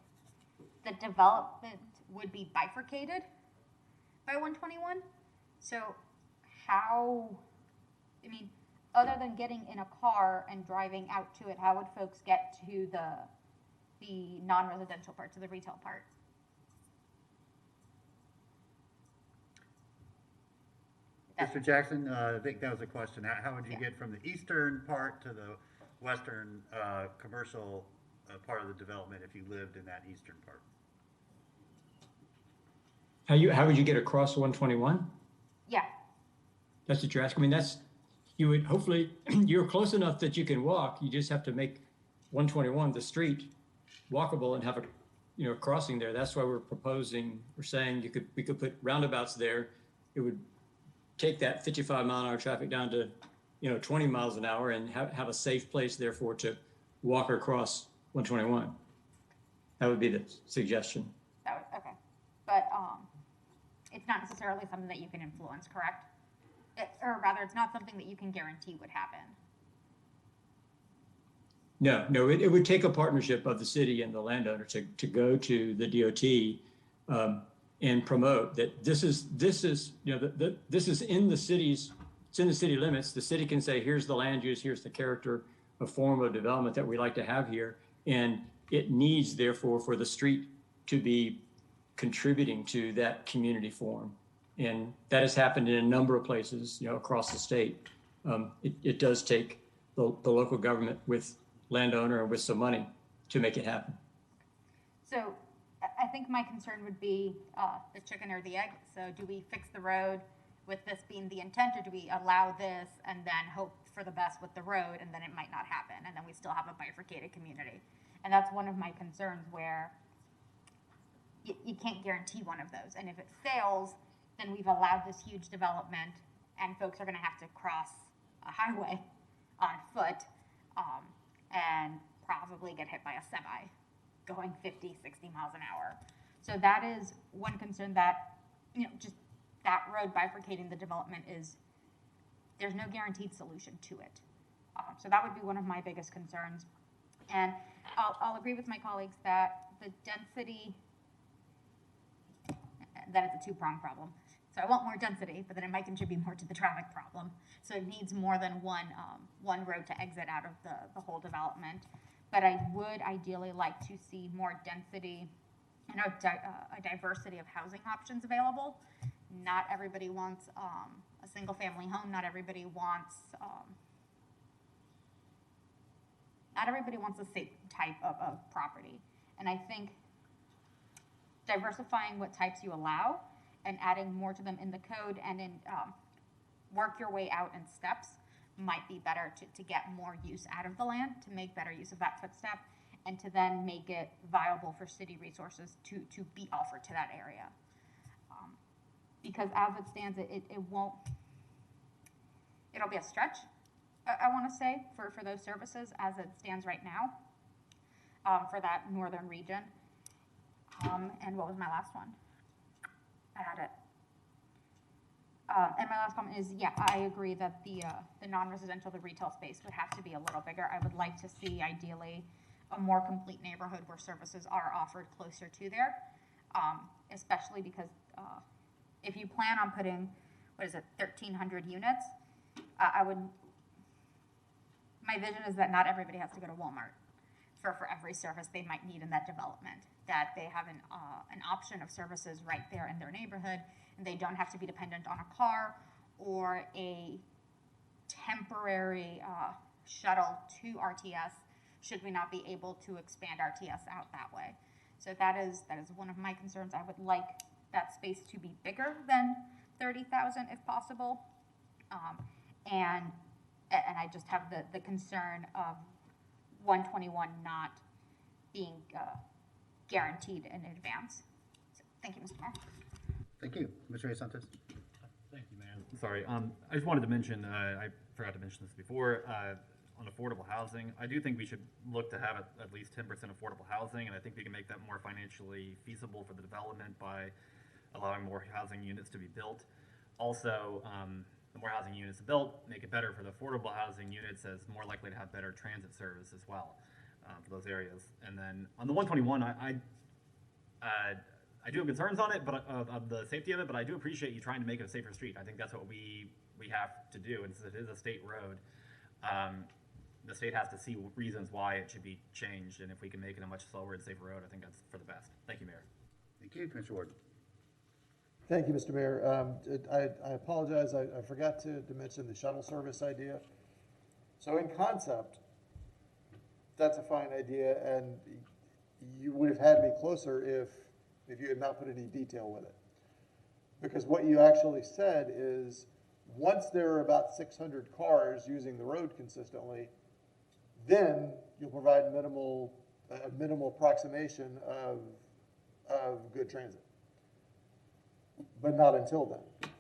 the development would be bifurcated by 121. So how, I mean, other than getting in a car and driving out to it, how would folks get to the non-residential part, to the retail part? Mr. Jackson, I think that was a question. How would you get from the eastern part to the western commercial part of the development if you lived in that eastern part? How would you get across 121? Yeah. That's what you're asking. I mean, you would hopefully, you're close enough that you can walk. You just have to make 121, the street, walkable and have a crossing there. That's why we're saying we could put roundabouts there. It would take that 55-mile-an-hour traffic down to 20 miles an hour and have a safe place therefore to walk across 121. That would be the suggestion. Okay, but it's not necessarily something that you can influence, correct? Or rather, it's not something that you can guarantee would happen. No, it would take a partnership of the city and the landowner to go to the DOT and promote that this is in the city limits. The city can say, here's the land use, here's the character of form of development that we like to have here, and it needs therefore for the street to be contributing to that community form. And that has happened in a number of places, across the state. It does take the local government with landowner and with some money to make it happen. So I think my concern would be the chicken or the egg. So do we fix the road with this being the intent, or do we allow this and then hope for the best with the road, and then it might not happen, and then we still have a bifurcated community? And that's one of my concerns, where you can't guarantee one of those. And if it fails, then we've allowed this huge development, and folks are going to have to cross a highway on foot and probably get hit by a semi going 50, 60 miles an hour. So that is one concern, that just that road bifurcating the development there's no guaranteed solution to it. So that would be one of my biggest concerns. And I'll agree with my colleagues that the density, that it's a two-pronged problem. So I want more density, but then it might contribute more to the traffic problem. So it needs more than one road to exit out of the whole development. But I would ideally like to see more density and a diversity of housing options available. Not everybody wants a single-family home. Not everybody wants the same type of property. And I think diversifying what types you allow and adding more to them in the code and in work your way out in steps might be better to get more use out of the land, to make better use of that footstep, and to then make it viable for city resources to be offered to that area. Because as it stands, it'll be a stretch, I want to say, for those services as it stands right now, for that northern region. And what was my last one? I had it. And my last comment is, yeah, I agree that the non-residential, the retail space would have to be a little bigger. I would like to see, ideally, a more complete neighborhood where services are offered closer to there, especially because if you plan on putting, what is it, 1,300 units, I would, my vision is that not everybody has to go to Walmart for every service they might need in that development, that they have an option of services right there in their neighborhood, and they don't have to be dependent on a car or a temporary shuttle to RTS should we not be able to expand RTS out that way. So that is one of my concerns. I would like that space to be bigger than 30,000 if possible. And I just have the concern of 121 not being guaranteed in advance. So, thank you, Mr. Mayor. Thank you. Mr. Santos. Thank you, man. Sorry. I just wanted to mention, I forgot to mention this before, on affordable housing. I do think we should look to have at least 10% affordable housing, and I think we can make that more financially feasible for the development by allowing more housing units to be built. Also, the more housing units built, make it better for the affordable housing units, as more likely to have better transit service as well for those areas. And then on the 121, I do have concerns on it, but of the safety of it, but I do appreciate you trying to make it a safer street. I think that's what we have to do, and since it is a state road, the state has to see reasons why it should be changed, and if we can make it a much slower and safer road, I think that's for the best. Thank you, Mayor. Thank you, Commissioner Ward. Thank you, Mr. Mayor. I apologize, I forgot to mention the shuttle service idea. So in concept, that's a fine idea, and you would have had me closer if you had not put any detail with it. Because what you actually said is, once there are about 600 cars using the road consistently, then you'll provide a minimal approximation of good transit. But not until then.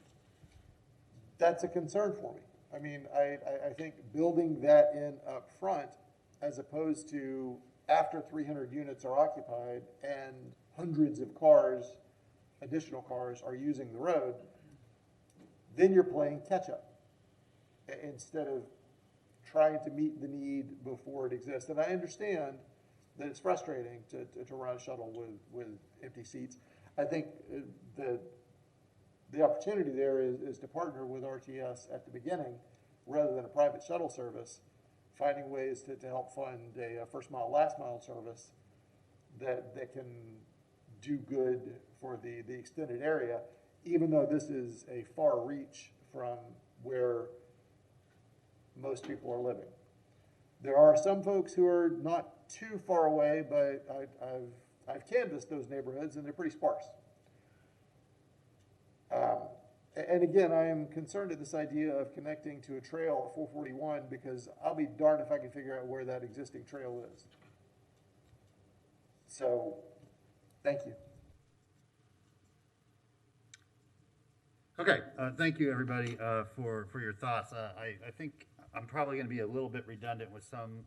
That's a concern for me. I mean, I think building that in up front, as opposed to after 300 units are occupied and hundreds of cars, additional cars, are using the road, then you're playing catch up instead of trying to meet the need before it exists. And I understand that it's frustrating to run a shuttle with empty seats. I think the opportunity there is to partner with RTS at the beginning rather than a private shuttle service, finding ways to help fund a first mile, last mile service that can do good for the extended area, even though this is a far reach from where most people are living. There are some folks who are not too far away, but I've canvassed those neighborhoods and they're pretty sparse. And again, I am concerned at this idea of connecting to a trail at 441 because I'll be darned if I can figure out where that existing trail is. So, thank you. Okay, thank you, everybody, for your thoughts. I think I'm probably going to be a little bit redundant with some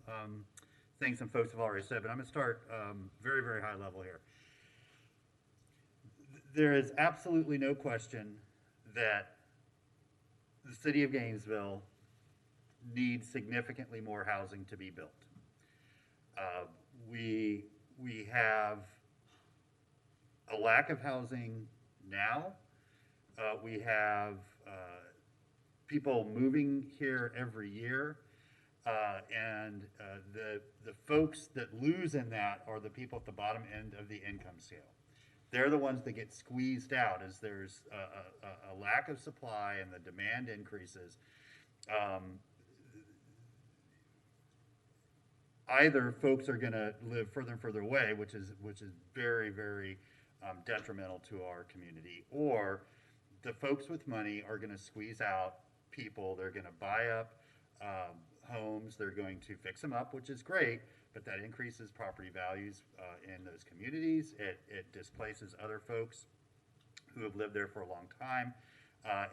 things some folks have already said, but I'm going to start very, very high level here. There is absolutely no question that the city of Gainesville needs significantly more housing to be built. We have a lack of housing now. We have people moving here every year, and the folks that lose in that are the people at the bottom end of the income scale. They're the ones that get squeezed out as there's a lack of supply and the demand increases. Either folks are going to live further and further away, which is very, very detrimental to our community, or the folks with money are going to squeeze out people. They're going to buy up homes. They're going to fix them up, which is great, but that increases property values in those communities. It displaces other folks who have lived there for a long time,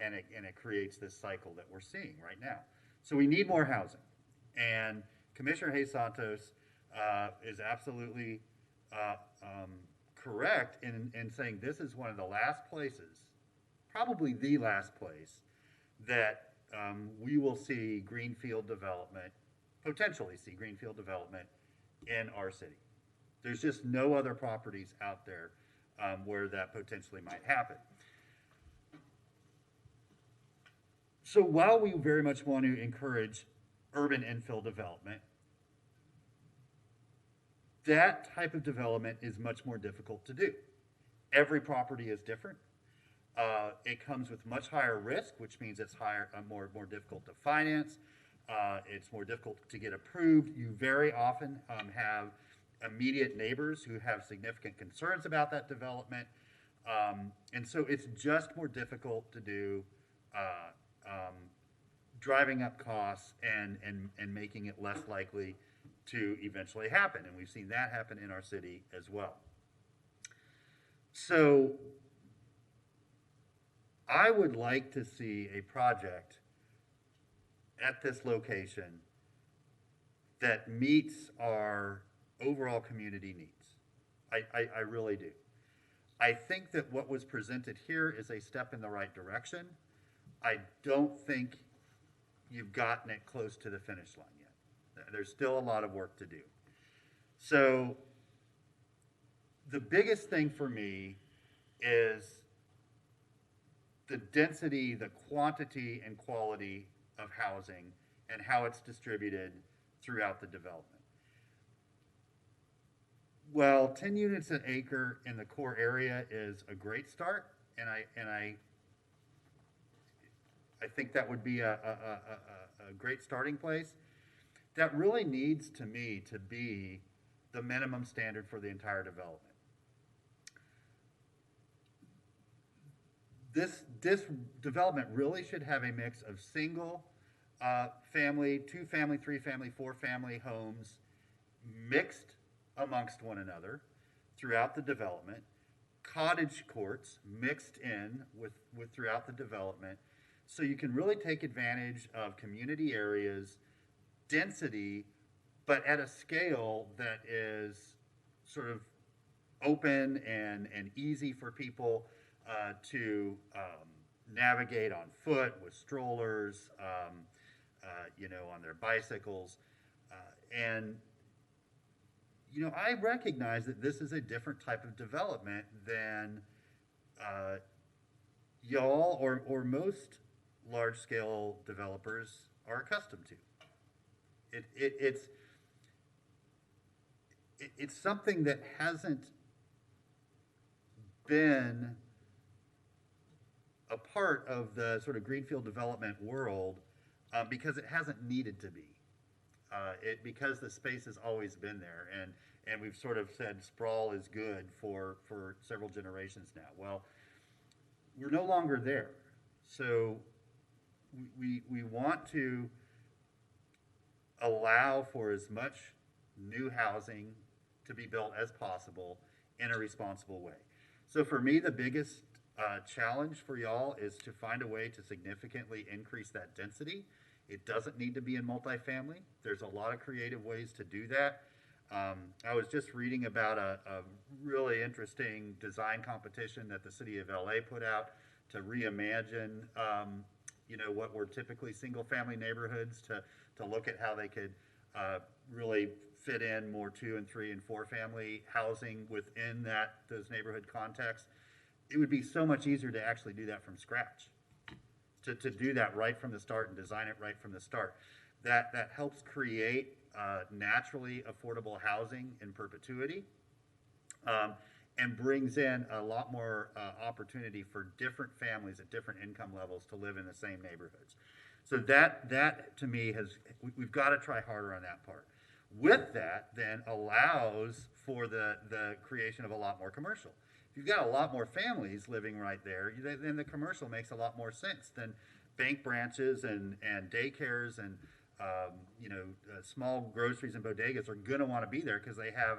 and it creates this cycle that we're seeing right now. So we need more housing. And Commissioner Hayes Santos is absolutely correct in saying this is one of the last places, probably the last place, that we will see greenfield development, potentially see greenfield development in our city. There's just no other properties out there where that potentially might happen. So while we very much want to encourage urban infill development, that type of development is much more difficult to do. Every property is different. It comes with much higher risk, which means it's more difficult to finance. It's more difficult to get approved. You very often have immediate neighbors who have significant concerns about that development. And so it's just more difficult to do, driving up costs and making it less likely to eventually happen. And we've seen that happen in our city as well. So I would like to see a project at this location that meets our overall community needs. I really do. I think that what was presented here is a step in the right direction. I don't think you've gotten it close to the finish line yet. There's still a lot of work to do. So the biggest thing for me is the density, the quantity and quality of housing and how it's distributed throughout the development. Well, 10 units an acre in the core area is a great start, and I think that would be a great starting place. That really needs, to me, to be the minimum standard for the entire development. This development really should have a mix of single family, 2-family, 3-family, 4-family homes mixed amongst one another throughout the development, cottage courts mixed in with throughout the development, so you can really take advantage of community areas, density, but at a scale that is sort of open and easy for people to navigate on foot, with strollers, on their bicycles. And I recognize that this is a different type of development than y'all or most large-scale developers are accustomed to. It's something that hasn't been a part of the sort of greenfield development world because it hasn't needed to be. Because the space has always been there, and we've sort of said sprawl is good for several generations now. Well, we're no longer there. So we want to allow for as much new housing to be built as possible in a responsible way. So for me, the biggest challenge for y'all is to find a way to significantly increase that density. It doesn't need to be in multifamily. There's a lot of creative ways to do that. I was just reading about a really interesting design competition that the city of LA put out to reimagine, what were typically single-family neighborhoods to look at how they could really fit in more 2 and 3 and 4 family housing within those neighborhood contexts. It would be so much easier to actually do that from scratch. To do that right from the start and design it right from the start. That helps create naturally affordable housing in perpetuity and brings in a lot more opportunity for different families at different income levels to live in the same neighborhoods. So that to me we've got to try harder on that part. With that, then allows for the creation of a lot more commercial. If you've got a lot more families living right there, then the commercial makes a lot more sense than bank branches and daycares and small groceries and bodegas are going to want to be there because they have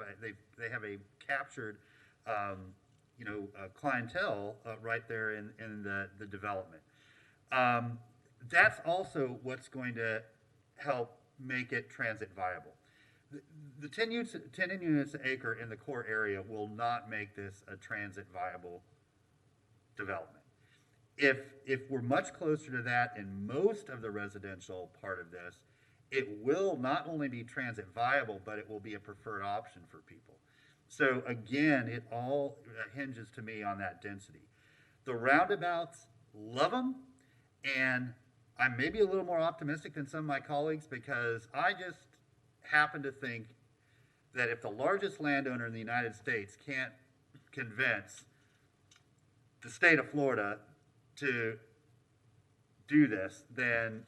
a captured clientele right there in the development. That's also what's going to help make it transit viable. The 10 units an acre in the core area will not make this a transit viable development. If we're much closer to that in most of the residential part of this, it will not only be transit viable, but it will be a preferred option for people. So again, it all hinges to me on that density. The roundabouts, love them, and I'm maybe a little more optimistic than some of my colleagues because I just happen to think that if the largest landowner in the United States can't convince the state of Florida to do this, then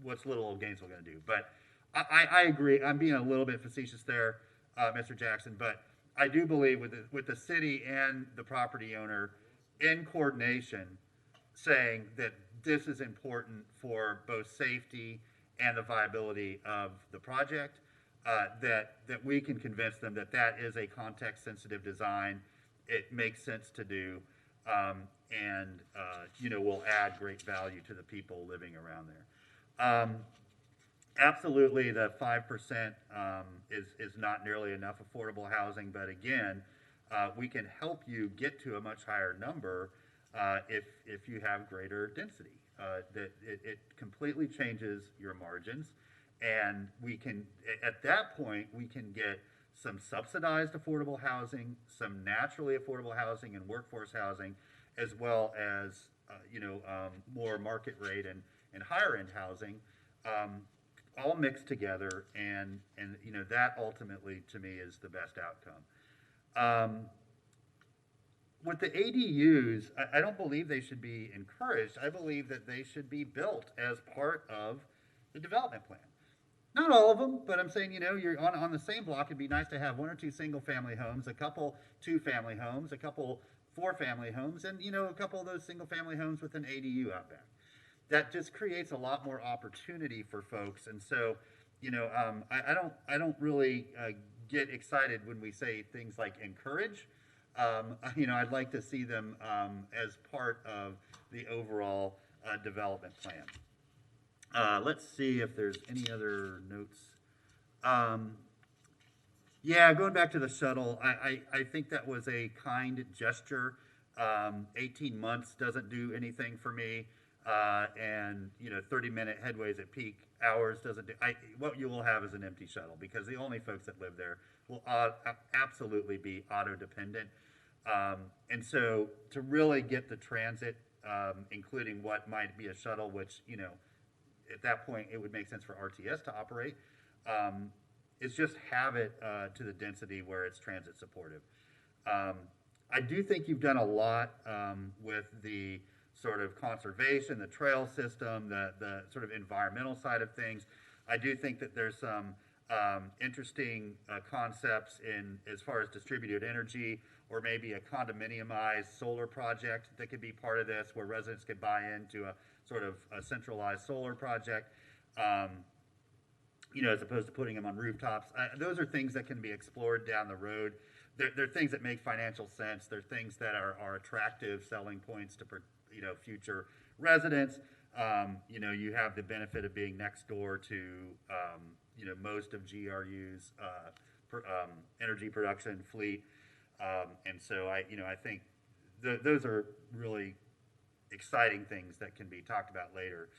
what's little old Gainesville going to do? But I agree. I'm being a little bit facetious there, Mr. Jackson, but I do believe with the city and the property owner in coordination saying that this is important for both safety and the viability of the project, that we can convince them that that is a context-sensitive design. It makes sense to do, and will add great value to the people living around there. Absolutely, the 5% is not nearly enough affordable housing, but again, we can help you get to a much higher number if you have greater density. That it completely changes your margins, and we can at that point we can get some subsidized affordable housing, some naturally affordable housing and workforce housing, as well as more market rate and higher end housing, all mixed together, and that ultimately to me is the best outcome. With the ADUs, I don't believe they should be encouraged. I believe that they should be built as part of the development plan. Not all of them, but I'm saying, you're on the same block. It'd be nice to have 1 or 2 single-family homes, a couple 2-family homes, a couple 4-family homes, and a couple of those single-family homes with an ADU out back. That just creates a lot more opportunity for folks, and so, I don't really get excited when we say things like encourage. I'd like to see them as part of the overall development plan. Let's see if there's any other notes. Yeah, going back to the shuttle, I think that was a kind gesture. 18 months doesn't do anything for me, and 30-minute headways at peak hours doesn't do. What you will have is an empty shuttle because the only folks that live there will absolutely be auto dependent. And so to really get the transit, including what might be a shuttle, which, at that point it would make sense for RTS to operate, is just have it to the density where it's transit supportive. I do think you've done a lot with the sort of conservation, the trail system, the sort of environmental side of things. I do think that there's some interesting concepts in as far as distributed energy, or maybe a condominiumized solar project that could be part of this, where residents could buy into a sort of a centralized solar project, as opposed to putting them on rooftops. Those are things that can be explored down the road. They're things that make financial sense. They're things that are attractive selling points to future residents. You have the benefit of being next door to most of GRU's energy production fleet. And so I think those are really exciting things that can be talked about later.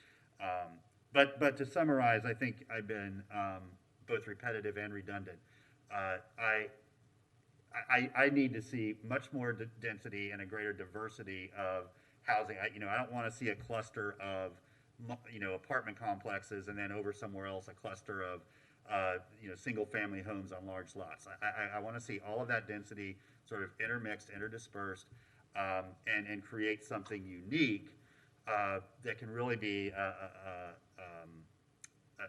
But to summarize, I think I've been both repetitive and redundant. I need to see much more density and a greater diversity of housing. I don't want to see a cluster of apartment complexes and then over somewhere else a cluster of single-family homes on large lots. I want to see all of that density sort of intermixed, interdispersed, and create something unique that can really be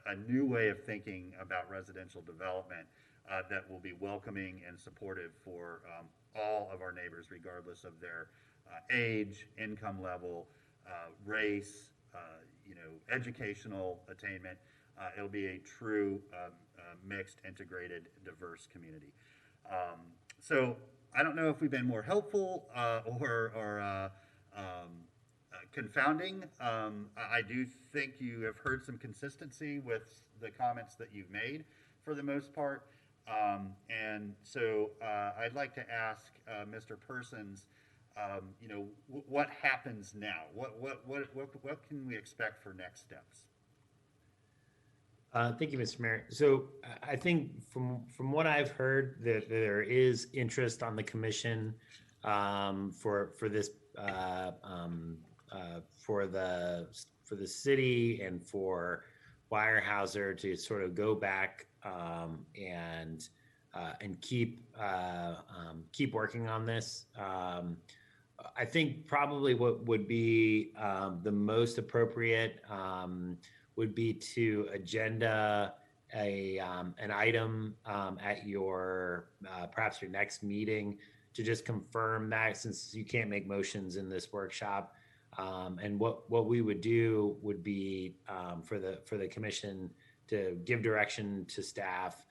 a new way of thinking about residential development that will be welcoming and supportive for all of our neighbors, regardless of their age, income level, race, educational attainment. It'll be a true mixed, integrated, diverse community. So I don't know if we've been more helpful or confounding. I do think you have heard some consistency with the comments that you've made for the most part. And so I'd like to ask Mr. Persons, what happens now? What can we expect for next steps? Thank you, Mr. Mayor. So I think from what I've heard, that there is interest on the commission for this for the city and for Weyerhaeuser to sort of go back and keep working on this. I think probably what would be the most appropriate would be to agenda an item at your perhaps your next meeting to just confirm that, since you can't make motions in this workshop. And what we would do would be for the commission to give direction to staff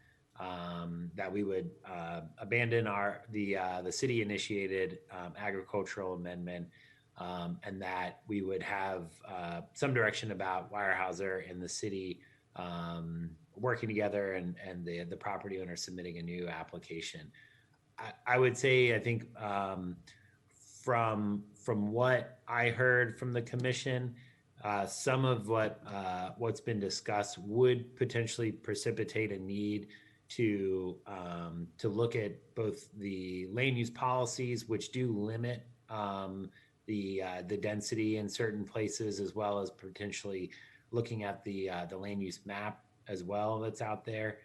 that we would abandon the city initiated agricultural amendment, and that we would have some direction about Weyerhaeuser and the city working together, and the property owner submitting a new application. I would say, I think from what I heard from the commission, some of what's been discussed would potentially precipitate a need to look at both the land use policies, which do limit the density in certain places, as well as potentially looking at the land use map as well that's out there.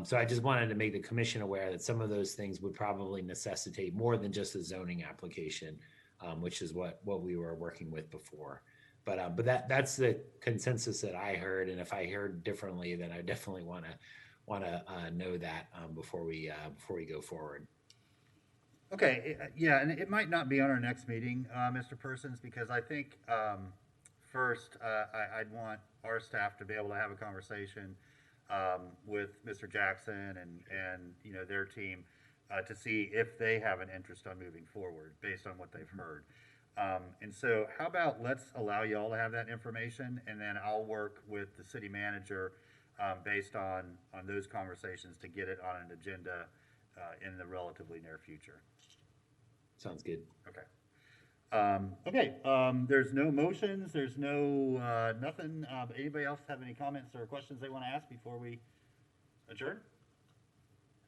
So I just wanted to make the commission aware that some of those things would probably necessitate more than just a zoning application, which is what we were working with before. But that's the consensus that I heard, and if I heard differently, then I definitely want to know that before we go forward. Okay, yeah, and it might not be on our next meeting, Mr. Persons, because I think first I'd want our staff to be able to have a conversation with Mr. Jackson and their team to see if they have an interest on moving forward based on what they've heard. And so how about let's allow you all to have that information, and then I'll work with the city manager based on those conversations to get it on an agenda in the relatively near future. Sounds good. Okay. There's no motions. There's no nothing. Anybody else have any comments or questions they want to ask before we adjourn?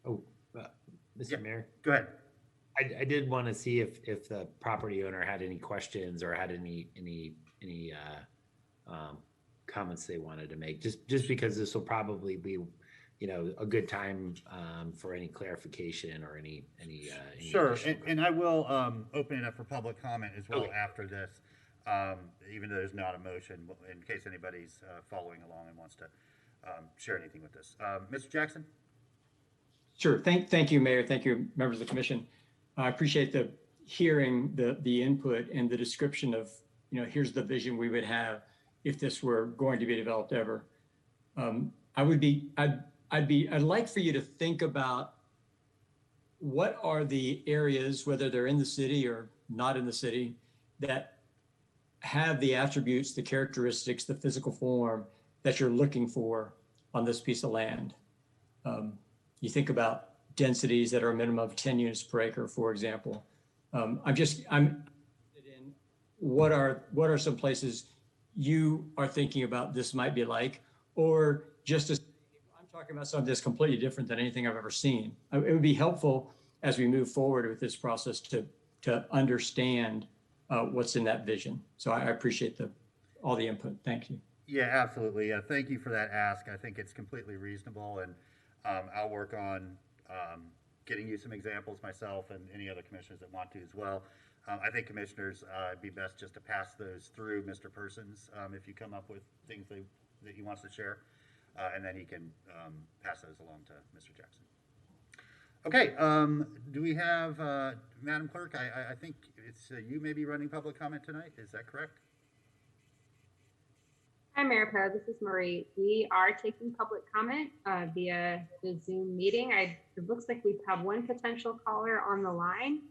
Oh, Mr. Mayor, go ahead. I did want to see if the property owner had any questions or had any comments they wanted to make. Just because this will probably be a good time for any clarification or any sure, and I will open it up for public comment as well after this, even though there's not a motion, in case anybody's following along and wants to share anything with this. Mr. Jackson? Sure. Thank you, Mayor. Thank you, members of the commission. I appreciate the hearing the input and the description of, here's the vision we would have if this were going to be developed ever. I'd like for you to think about what are the areas, whether they're in the city or not in the city, that have the attributes, the characteristics, the physical form that you're looking for on this piece of land. You think about densities that are a minimum of 10 units per acre, for example. I'm interested in what are some places you are thinking about this might be like, or just as I'm talking about something that's completely different than anything I've ever seen. It would be helpful as we move forward with this process to understand what's in that vision. So I appreciate all the input. Thank you. Yeah, absolutely. Thank you for that ask. I think it's completely reasonable, and I'll work on getting you some examples myself and any other commissioners that want to as well. I think commissioners, it'd be best just to pass those through Mr. Persons if you come up with things that he wants to share, and then he can pass those along to Mr. Jackson. Okay, do we have, Madam Clerk, I think it's you may be running public comment tonight, is that correct? Hi, Mayor Pro, this is Marie. We are taking public comment via the Zoom meeting. It looks like we have one potential caller on the line.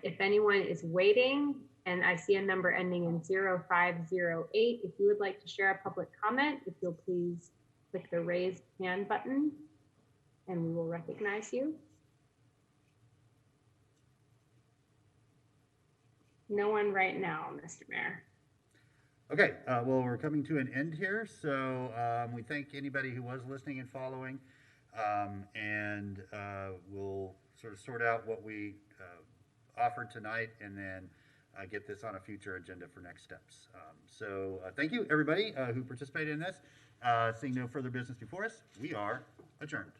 If anyone is waiting, and I see a number ending in 0508, if you would like to share a public comment, if you'll please click the raise hand button and we will recognize you. No one right now, Mr. Mayor. Okay, well, we're coming to an end here, so we thank anybody who was listening and following, and we'll sort out what we offered tonight, and then get this on a future agenda for next steps. So thank you, everybody who participated in this. Seeing no further business before us, we are adjourned.